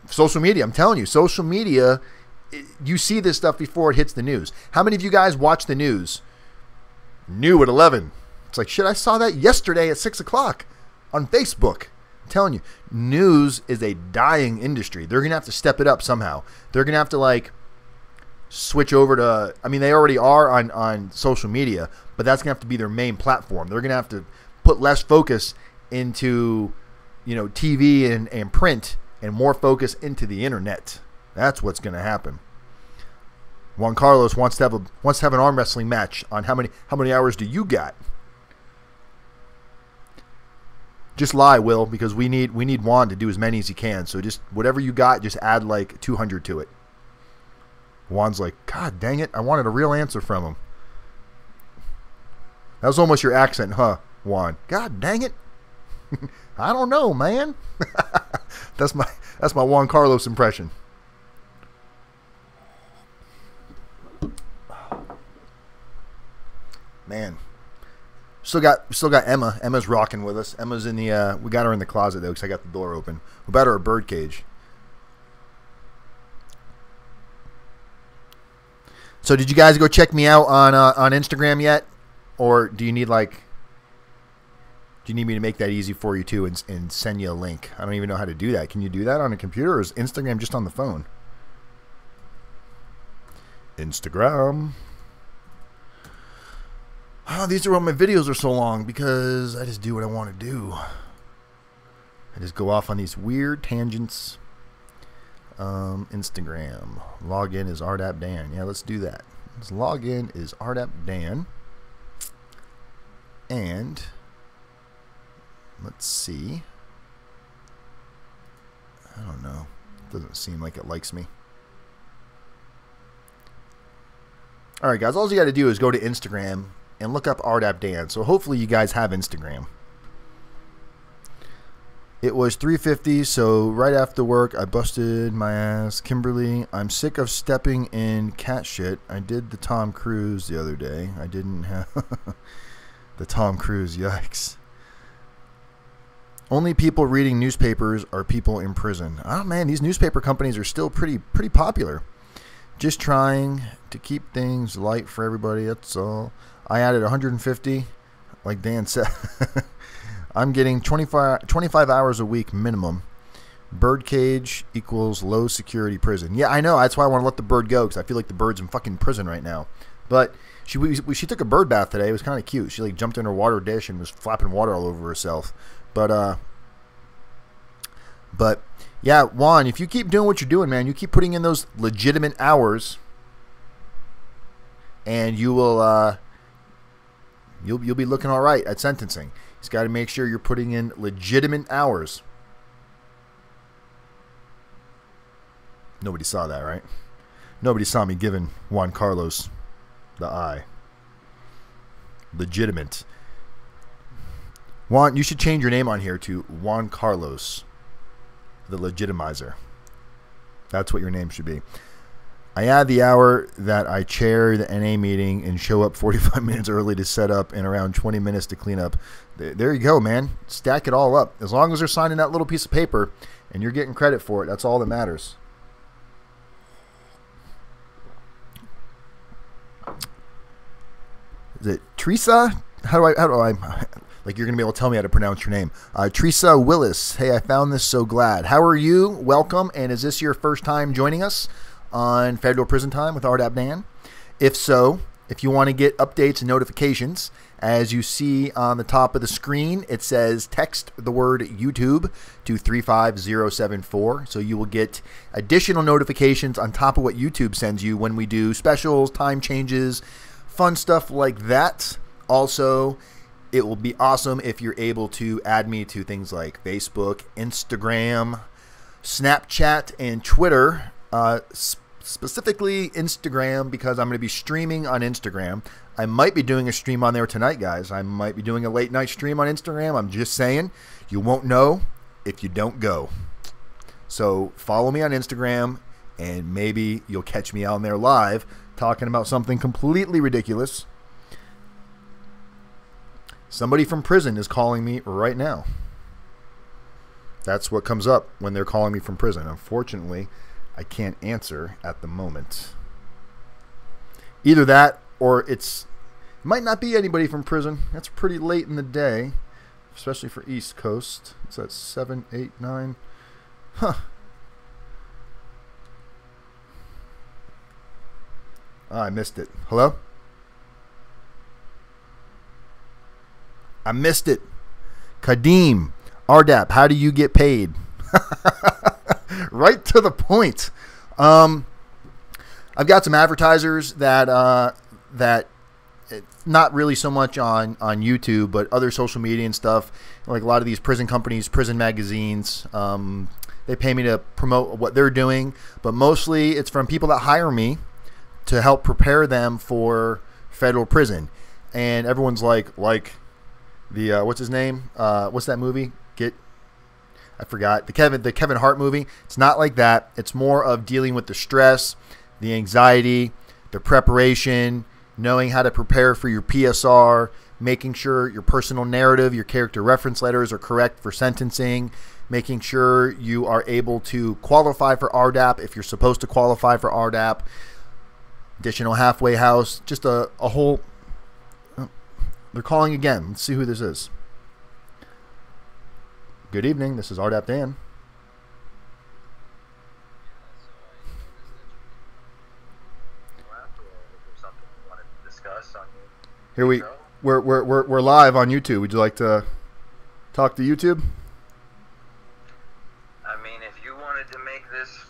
social media, I'm telling you, social media, you see this stuff before it hits the news. How many of you guys watch the news? New at 11. It's like, shit, I saw that yesterday at 6 o'clock on Facebook. I'm telling you, news is a dying industry. They're going to have to step it up somehow. They're going to have to, like, switch over to, I mean, they already are on social media, but that's going to have to be their main platform. They're going to have to put less focus into, you know, TV and print and more focus into the internet. That's what's going to happen. Juan Carlos wants to have an arm wrestling match on how many hours do you got? Just lie, Will, because we need Juan to do as many as he can. So just whatever you got, just add like 200 to it. Juan's like, God dang it, I wanted a real answer from him. That was almost your accent, huh, Juan? God dang it. I don't know, man. That's my Juan Carlos impression. Man. Still got Emma. Emma's rocking with us. Emma's in the we got her in the closet though, because I got the door open. We got her a bird cage. So did you guys go check me out on Instagram yet? Or do you need me to make that easy for you too and send you a link? I don't even know how to do that. Can you do that on a computer, or is Instagram just on the phone? Instagram. Oh, these are why my videos are so long, because I just do what I want to do. I just go off on these weird tangents. Instagram. Login is rdapdan. Yeah, let's do that. Let's log in is rdapdan. And let's see. I don't know. It doesn't seem like it likes me. All right, guys. All you got to do is go to Instagram and look up rdapdan. So hopefully you guys have Instagram. It was 3:50, so right after work, I busted my ass. Kimberly, I'm sick of stepping in cat shit. I did the Tom Cruise the other day. I didn't have the Tom Cruise, yikes. Only people reading newspapers are people in prison. Oh man, these newspaper companies are still pretty popular. Just trying to keep things light for everybody, that's all. I added 150, like Dan said. I'm getting 25 hours a week minimum. Birdcage equals low security prison. Yeah, I know. That's why I want to let the bird go, because I feel like the bird's in fucking prison right now. But she took a bird bath today. It was kind of cute. She like jumped in her water dish and was flapping water all over herself. But yeah, Juan, if you keep doing what you're doing, man, you keep putting in those legitimate hours, and you will you'll be looking all right at sentencing. He's got to make sure you're putting in legitimate hours. Nobody saw that, right? Nobody saw me giving Juan Carlos the eye. Legitimate. Juan, you should change your name on here to Juan Carlos, the Legitimizer. That's what your name should be. I add the hour that I chair the NA meeting and show up 45 minutes early to set up and around 20 minutes to clean up. There you go, man. Stack it all up. As long as they're signing that little piece of paper and you're getting credit for it, that's all that matters. Is it Teresa? How do I like, you're going to be able to tell me how to pronounce your name. Teresa Willis. Hey, I found this so glad. How are you? Welcome. And is this your first time joining us on Federal Prison Time with rdapdan? If so, if you want to get updates and notifications, as you see on the top of the screen, it says text the word YouTube to 35074. So you will get additional notifications on top of what YouTube sends you when we do specials, time changes, fun stuff like that. Also, it will be awesome if you're able to add me to things like Facebook, Instagram, Snapchat, and Twitter. Specifically Instagram, because I'm going to be streaming on Instagram. I might be doing a stream on there tonight, guys. I might be doing a late night stream on Instagram. I'm just saying, you won't know if you don't go. So follow me on Instagram, and maybe you'll catch me on there live talking about something completely ridiculous. Somebody from prison is calling me right now. That's what comes up when they're calling me from prison. Unfortunately, I can't answer at the moment. Either that, or it might not be anybody from prison. That's pretty late in the day, especially for East Coast. It's at 7, 8, 9. Huh. Oh, I missed it. Hello? I missed it. Kadeem, RDAP, how do you get paid? Right to the point. I've got some advertisers that not really so much on YouTube, but other social media and stuff. Like a lot of these prison companies, prison magazines, they pay me to promote what they're doing, but mostly it's from people that hire me to help prepare them for federal prison. And everyone's like the what's his name? What's that movie? I forgot. The Kevin Hart movie. It's not like that. It's more of dealing with the stress, the anxiety, the preparation, knowing how to prepare for your PSR, making sure your personal narrative, your character reference letters are correct for sentencing, making sure you are able to qualify for RDAP if you're supposed to qualify for RDAP, additional halfway house, just a whole... Oh, they're calling again. Let's see who this is. Good evening. This is rdapdan. Here we're live on YouTube. Would you like to talk to YouTube? I mean, if you wanted to make this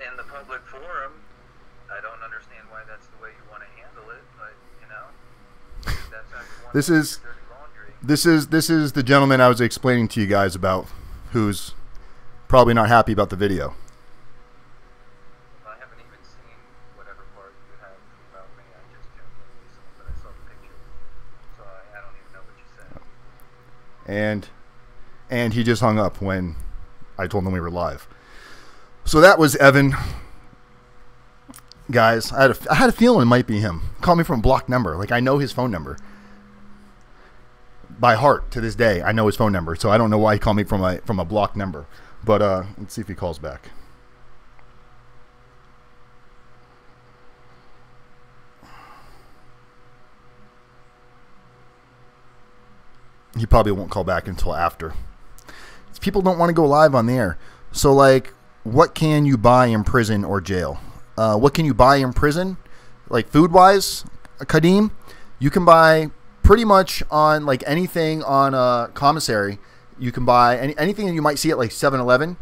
in the public forum, I don't understand why that's the way you want to handle it. But you know, that's how you want This is the gentleman I was explaining to you guys about, who's probably not happy about the video. I haven't even seen whatever part you have about me. I just generally listened, but I saw the picture, so I don't even know what you said. And he just hung up when I told him we were live. So that was Evan. Guys, I had a feeling it might be him. Call me from a blocked number. Like, I know his phone number by heart to this day. I know his phone number, so I don't know why he called me from a blocked number. But let's see if he calls back. He probably won't call back until after. People don't want to go live on the air. So, like, what can you buy in prison or jail? What can you buy in prison? Like, food-wise, Kadeem, you can buy pretty much on, like, anything on a commissary. You can buy anything that you might see at, like, 7-Eleven.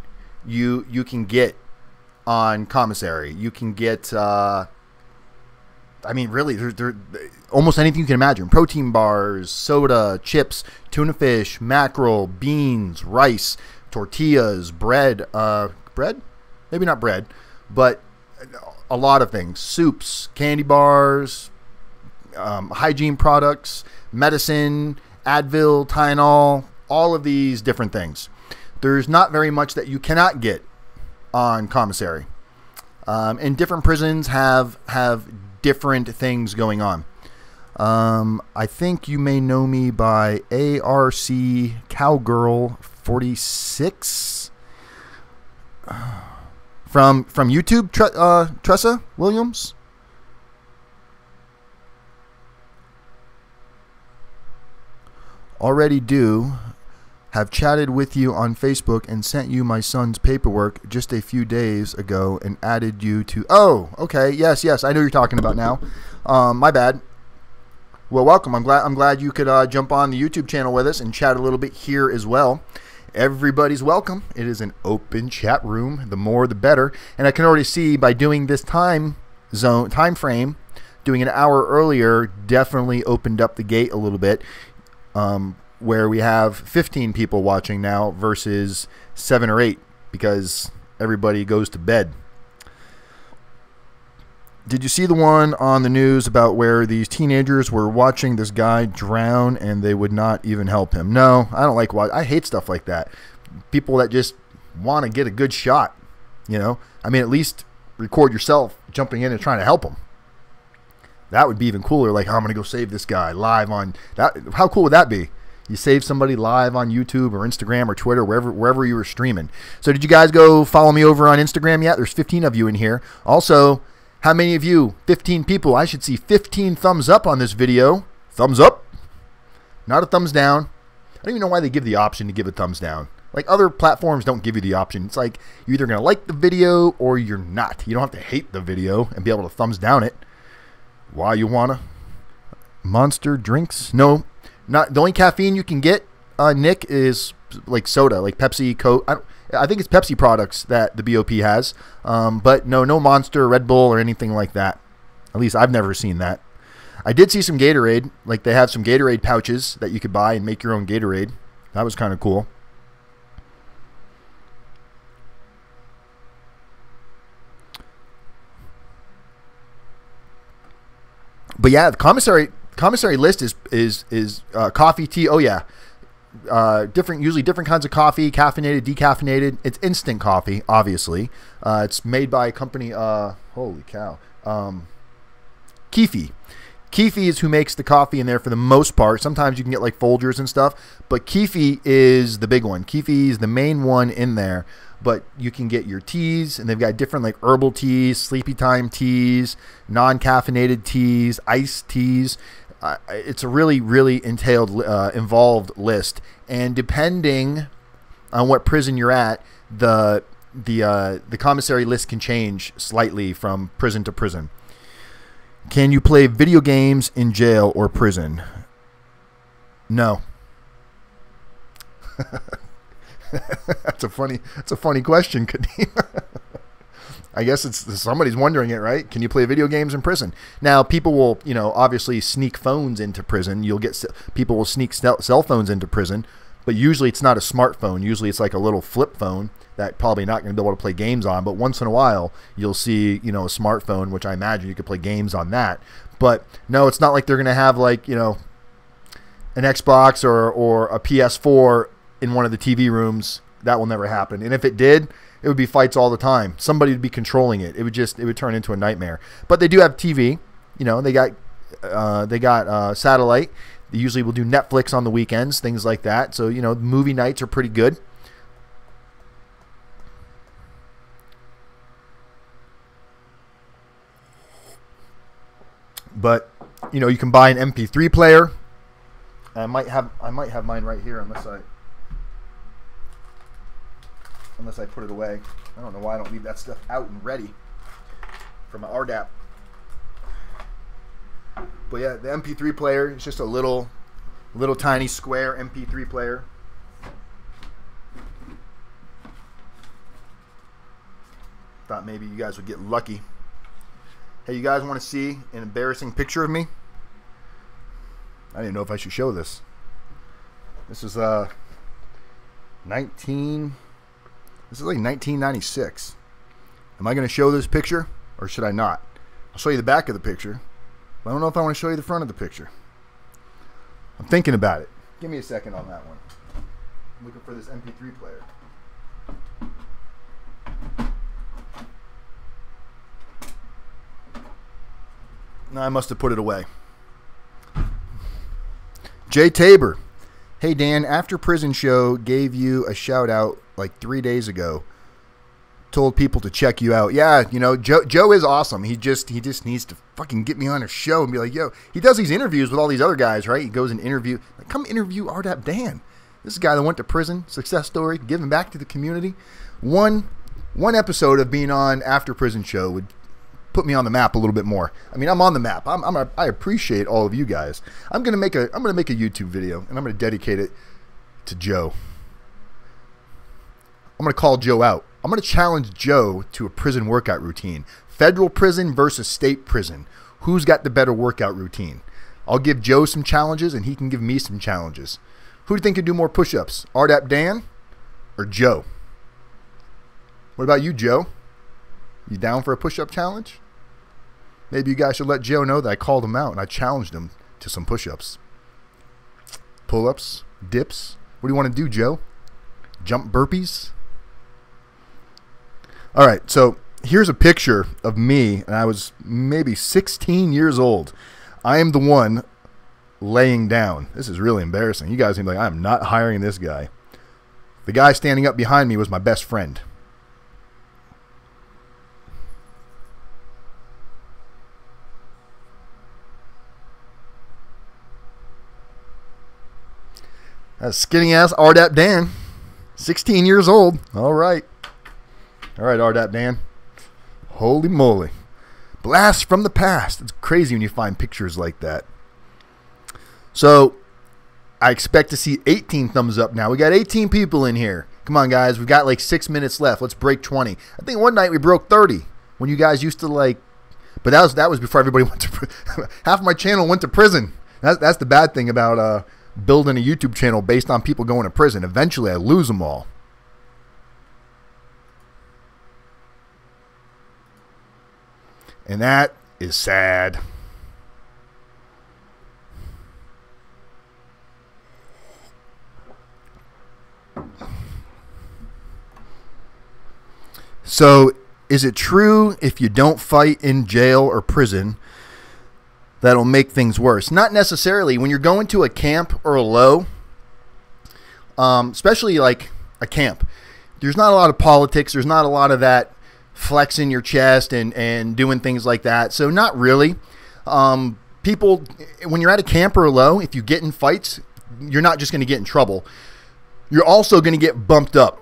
You can get on commissary. You can get, I mean, really, they're almost anything you can imagine. Protein bars, soda, chips, tuna fish, mackerel, beans, rice, tortillas, bread. Bread? Maybe not bread, but a lot of things. Soups, candy bars, hygiene products, medicine, Advil, Tylenol, all of these different things. There's not very much that you cannot get on commissary. And different prisons have different things going on. I think you may know me by ARC Cowgirl 46 from YouTube. Tressa Williams. Already do. Have chatted with you on Facebook and sent you my son's paperwork just a few days ago and added you to... Oh, okay. Yes. I know you're talking about now. My bad. Well, welcome. I'm glad you could jump on the YouTube channel with us and chat a little bit here as well. Everybody's welcome. It is an open chat room. The more, the better. And I can already see by doing this time frame, doing an hour earlier, definitely opened up the gate a little bit. Where we have 15 people watching now versus 7 or 8 because everybody goes to bed. Did you see the one on the news about where these teenagers were watching this guy drown and they would not even help him? No, I don't like watch. I hate stuff like that. People that just want to get a good shot, you know? I mean, at least record yourself jumping in and trying to help him. That would be even cooler. Like, oh, I'm going to go save this guy live on that. How cool would that be? You save somebody live on YouTube or Instagram or Twitter, wherever you were streaming. So did you guys go follow me over on Instagram yet? There's 15 of you in here. Also, how many of you? 15 people. I should see 15 thumbs up on this video. Thumbs up. Not a thumbs down. I don't even know why they give the option to give a thumbs down. Like, other platforms don't give you the option. It's like you're either going to like the video or you're not. You don't have to hate the video and be able to thumbs down it. Why you want to? Monster drinks? No. Not the only caffeine you can get, Nick, is like soda, like Pepsi, Coke. I think it's Pepsi products that the BOP has, but no Monster, Red Bull, or anything like that. At least I've never seen that. I did see some Gatorade. Like they have some Gatorade pouches that you could buy and make your own Gatorade. That was kind of cool. But yeah, the commissary list is coffee, tea. Oh yeah, usually different kinds of coffee, caffeinated, decaffeinated. It's instant coffee, obviously. It's made by a company. Holy cow, Keefe. Keefe is who makes the coffee in there for the most part. Sometimes you can get like Folgers and stuff, but Keefe is the big one. Keefe is the main one in there. But you can get your teas, and they've got different like herbal teas, sleepy time teas, non-caffeinated teas, iced teas. It's a really, really involved list. And depending on what prison you're at, the commissary list can change slightly from prison to prison. Can you play video games in jail or prison? No. That's a funny question, Kadeem. I guess somebody's wondering it, right? Can you play video games in prison? Now, people will, obviously sneak phones into prison. People will sneak cell phones into prison, but usually it's not a smartphone. Usually it's like a little flip phone that probably not going to be able to play games on. But once in a while, you'll see, a smartphone, which I imagine you could play games on that. But no, it's not like they're going to have like, an Xbox or a PS4 in one of the TV rooms. That will never happen. And if it did, it would be fights all the time. Somebody would be controlling it. It would turn into a nightmare. But they do have TV. They got satellite. They usually will do Netflix on the weekends, things like that. So, movie nights are pretty good. But, you can buy an MP3 player. I might have mine right here unless I put it away. I don't know why I don't leave that stuff out and ready for my RDAP. But yeah, the MP3 player is just a little tiny square MP3 player. Thought maybe you guys would get lucky. Hey, you guys want to see an embarrassing picture of me? I didn't know if I should show this. This is like 1996. Am I going to show this picture or should I not? I'll show you the back of the picture. But I don't know if I want to show you the front of the picture. I'm thinking about it. Give me a second on that one. I'm looking for this MP3 player. No, I must have put it away. Jay Tabor. Hey Dan, After Prison Show gave you a shout out like 3 days ago. Told people to check you out. Yeah, Joe is awesome. He just needs to fucking get me on a show and be like, yo, he does these interviews with all these other guys, right? He goes and come interview rdapdan. This is a guy that went to prison, success story, giving back to the community. One episode of being on After Prison Show would put me on the map a little bit more. I mean, I'm on the map. I appreciate all of you guys. I'm gonna make a YouTube video and I'm gonna dedicate it to Joe. I'm gonna call Joe out. I'm gonna challenge Joe to a prison workout routine. Federal prison versus state prison. Who's got the better workout routine? I'll give Joe some challenges and he can give me some challenges. Who do you think could do more push-ups? RDAPdan or Joe? What about you, Joe? You down for a push-up challenge? Maybe you guys should let Joe know that I called him out and I challenged him to some push-ups. Pull-ups? Dips? What do you want to do, Joe? Jump burpees? All right, so here's a picture of me, and I was maybe 16 years old. I am the one laying down. This is really embarrassing. You guys seem like I'm not hiring this guy. The guy standing up behind me was my best friend. That's skinny ass RDAPdan. 16 years old. All right. All right, RDAPdan. Holy moly. Blast from the past. It's crazy when you find pictures like that. So, I expect to see 18 thumbs up now. We got 18 people in here. Come on, guys. We've got like 6 minutes left. Let's break 20. I think one night we broke 30 when you guys used to like But that was before everybody went to half of my channel went to prison. That's the bad thing about building a YouTube channel based on people going to prison. Eventually, I lose them all. And that is sad. So, is it true if you don't fight in jail or prison, that'll make things worse? Not necessarily. When you're going to a camp or a low, especially like a camp, there's not a lot of politics. There's not a lot of that flexing your chest and doing things like that. So not really. People, when you're at a camp or a low, if you get in fights, you're not just going to get in trouble. You're also going to get bumped up.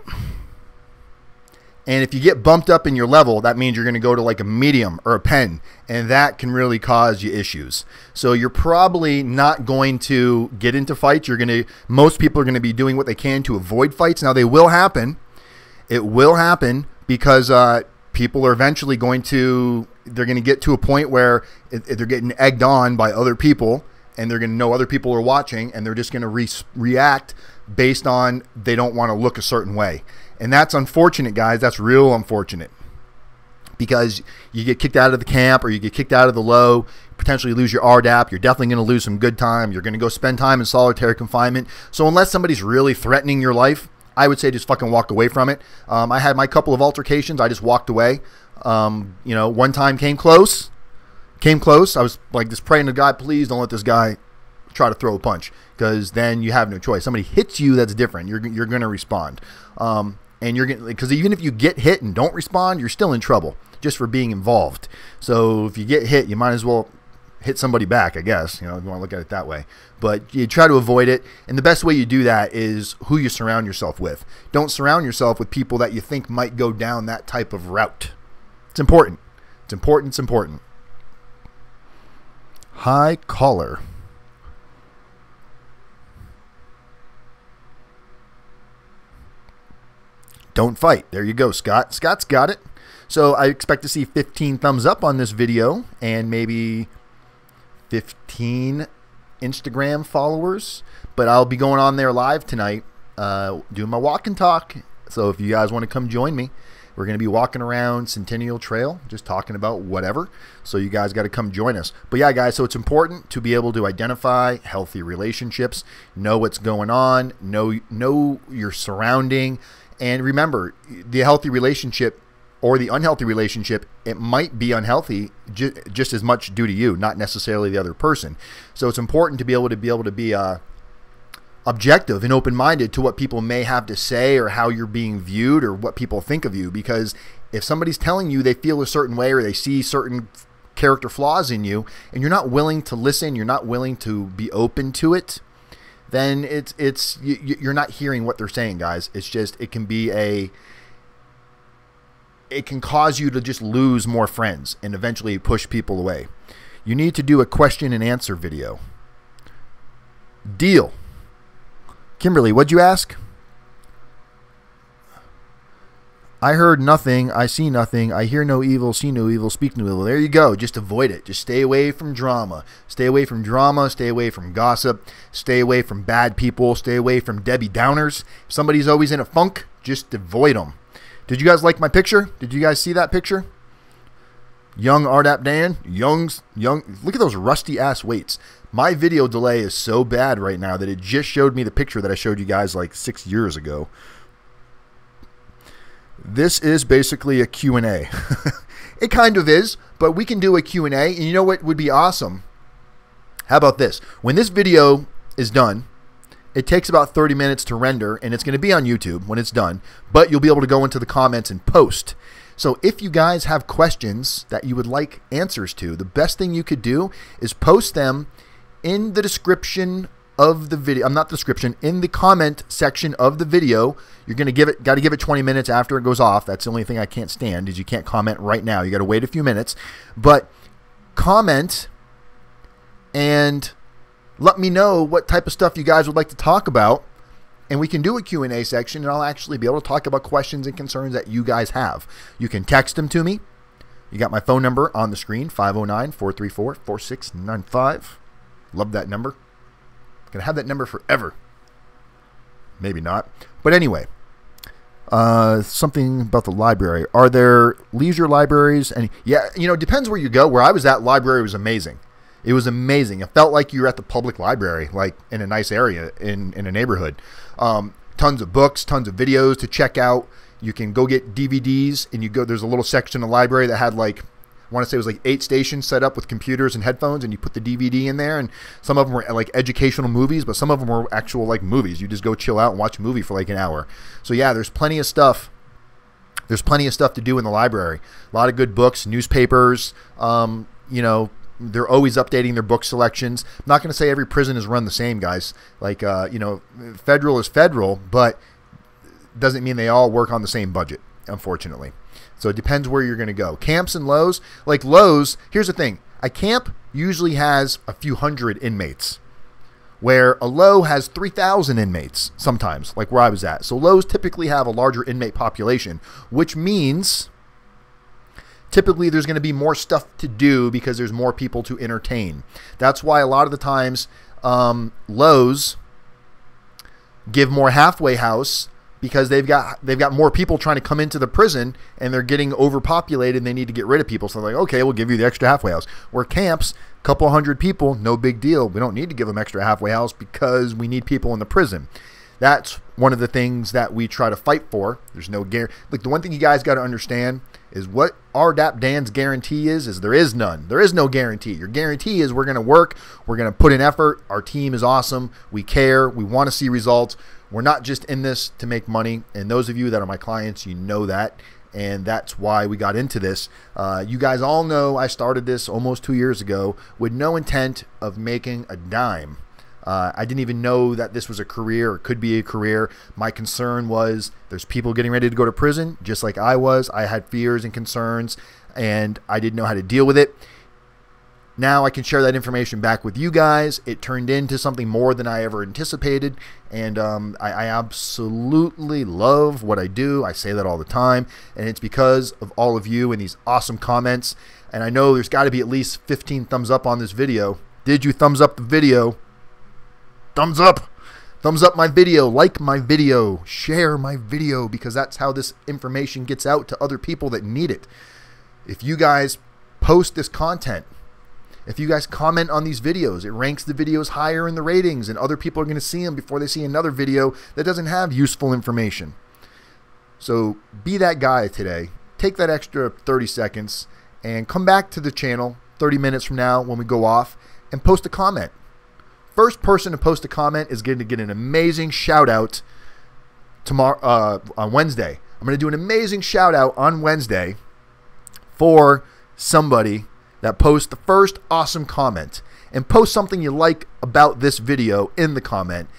And if you get bumped up in your level, that means you're going to go to like a medium or a pen, and that can really cause you issues. So you're probably not going to get into fights. Most people are going to be doing what they can to avoid fights. Now, they will happen. It will happen because people are eventually they're going to get to a point where they're getting egged on by other people, and they're going to know other people are watching, and they're just going to react based on they don't want to look a certain way. And that's unfortunate, guys. That's real unfortunate, because you get kicked out of the camp or you get kicked out of the low, potentially lose your RDAP. You're definitely going to lose some good time. You're going to go spend time in solitary confinement. So unless somebody's really threatening your life, I would say just fucking walk away from it. I had my couple of altercations. I just walked away. One time came close. I was like just praying to God, please don't let this guy try to throw a punch, because then you have no choice. Somebody hits you, that's different. You're going to respond. And you're going, because even if you get hit and don't respond, you're still in trouble just for being involved. So if you get hit, you might as well hit somebody back, I guess, if you want to look at it that way. But you try to avoid it. And the best way you do that is who you surround yourself with. Don't surround yourself with people that you think might go down that type of route. It's important. It's important. It's important. High caller. Don't fight. There you go, Scott. Scott's got it. So I expect to see 15 thumbs up on this video and maybe 15 Instagram followers. But I'll be going on there live tonight doing my walk and talk. So if you guys want to come join me, we're going to be walking around Centennial Trail, just talking about whatever. So you guys got to come join us. But yeah, guys, so it's important to be able to identify healthy relationships, know what's going on, know your surrounding. And remember, the healthy relationship or the unhealthy relationship, it might be unhealthy just as much due to you, not necessarily the other person. So it's important to be able to be objective and open-minded to what people may have to say or how you're being viewed or what people think of you. Because if somebody's telling you they feel a certain way or they see certain character flaws in you, and you're not willing to listen, you're not willing to be open to it, then you're not hearing what they're saying, guys. It's just, it can cause you to just lose more friends and eventually push people away. You need to do a question and answer video. Deal. Kimberly, what'd you ask? I heard nothing. I see nothing. I hear no evil, see no evil, speak no evil. There you go. Just avoid it. Just stay away from drama. Stay away from drama. Stay away from gossip. Stay away from bad people. Stay away from Debbie Downers. If somebody's always in a funk, just avoid them. Did you guys like my picture? Did you guys see that picture? Young RDAPdan. Young. Look at those rusty ass weights. My video delay is so bad right now that it just showed me the picture that I showed you guys like 6 years ago. This is basically a Q&A. It kind of is, but we can do a Q&A. And you know what would be awesome? How about this? When this video is done, it takes about 30 minutes to render, and it's going to be on YouTube when it's done, but you'll be able to go into the comments and post. So if you guys have questions that you would like answers to, the best thing you could do is post them in the description of the video. Not the description, in the comment section of the video. You're going to got to give it 20 minutes after it goes off. That's the only thing I can't stand, is you can't comment right now. You got to wait a few minutes. But comment and let me know what type of stuff you guys would like to talk about, and we can do a Q&A section, and I'll actually be able to talk about questions and concerns that you guys have. You can text them to me. You got my phone number on the screen, 509-434-4695. Love that number. Gonna have that number forever. Maybe not. But anyway, something about the library. Are there leisure libraries? And yeah, you know, it depends where you go. Where I was at, library was amazing. It was amazing. It felt like you were at the public library, like in a nice area in a neighborhood. Tons of books, tons of videos to check out. You can go get DVDs, and you go. There's a little section of the library that had like, I want to say it was like 8 stations set up with computers and headphones, and you put the DVD in there, and some of them were like educational movies, but some of them were actual like movies. You just go chill out and watch a movie for like an hour. So yeah, there's plenty of stuff. There's plenty of stuff to do in the library. A lot of good books, newspapers. You know, they're always updating their book selections. I'm not going to say every prison is run the same, guys. Like, you know, federal is federal, but doesn't mean they all work on the same budget, unfortunately. So it depends where you're going to go. Camps and Lowe's, like Lowe's, here's the thing. A camp usually has a few hundred inmates, where a Lowe has 3,000 inmates sometimes, like where I was at. So Lowe's typically have a larger inmate population, which means typically there's going to be more stuff to do because there's more people to entertain. That's why a lot of the times Lowe's give more halfway house, because they've got more people trying to come into the prison, and they're getting overpopulated, and they need to get rid of people. So they're like, okay, we'll give you the extra halfway house. Where camps, a couple hundred people, no big deal. We don't need to give them extra halfway house because we need people in the prison. That's one of the things that we try to fight for. There's no guarantee. Like, the one thing you guys got to understand is what RDAPdan's guarantee is there is none. There is no guarantee. Your guarantee is we're going to work. We're going to put in effort. Our team is awesome. We care. We want to see results. We're not just in this to make money. And those of you that are my clients, you know that. And that's why we got into this. You guys all know I started this almost 2 years ago with no intent of making a dime. I didn't even know that this was a career or could be a career. My concern was there's people getting ready to go to prison, just like I was. I had fears and concerns, and I didn't know how to deal with it. Now I can share that information back with you guys. It turned into something more than I ever anticipated, and I absolutely love what I do. I say that all the time, and it's because of all of you and these awesome comments. And I know there's got to be at least 15 thumbs up on this video. Did you thumbs up the video? Thumbs up. Thumbs up my video. Like my video. Share my video, because that's how this information gets out to other people that need it. If you guys post this content, if you guys comment on these videos, it ranks the videos higher in the ratings, and other people are going to see them before they see another video that doesn't have useful information. So be that guy today. Take that extra 30 seconds and come back to the channel 30 minutes from now when we go off and post a comment. First person to post a comment is going to get an amazing shout out tomorrow, on Wednesday. I'm going to do an amazing shout out on Wednesday for somebody that posts the first awesome comment, and post something you like about this video in the comment,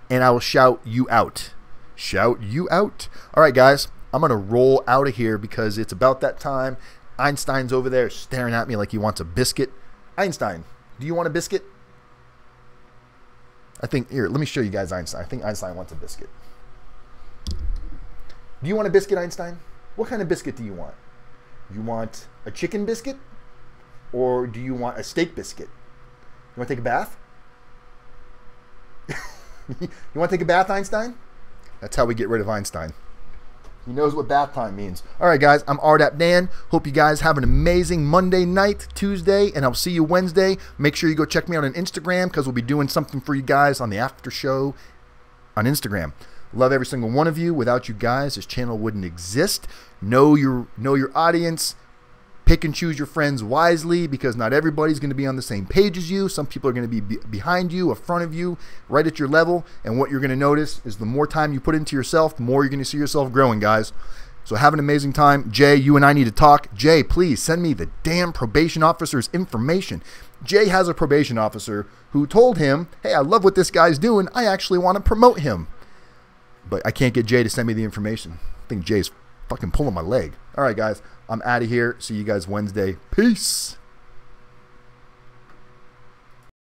and I will shout you out. Shout you out. All right, guys, I'm going to roll out of here because it's about that time. Einstein's over there staring at me like he wants a biscuit. Einstein, do you want a biscuit? I think, here, let me show you guys Einstein. I think Einstein wants a biscuit. Do you want a biscuit, Einstein? What kind of biscuit do you want? You want a chicken biscuit? Or do you want a steak biscuit? You want to take a bath? You want to take a bath, Einstein? That's how we get rid of Einstein. He knows what bath time means. All right, guys, I'm RDAPdan. Hope you guys have an amazing Monday night, Tuesday, and I'll see you Wednesday. Make sure you go check me out on Instagram, because we'll be doing something for you guys on the after show on Instagram. Love every single one of you. Without you guys, this channel wouldn't exist. Know your audience. Pick and choose your friends wisely, because not everybody's going to be on the same page as you. Some people are going to be behind you, in front of you, right at your level. And what you're going to notice is the more time you put into yourself, the more you're going to see yourself growing, guys. So have an amazing time. Jay, you and I need to talk. Jay, please send me the damn probation officer's information. Jay has a probation officer who told him, hey, I love what this guy's doing. I actually want to promote him. But I can't get Jay to send me the information. I think Jay's fucking pulling my leg. All right, guys, I'm out of here. See you guys Wednesday. Peace.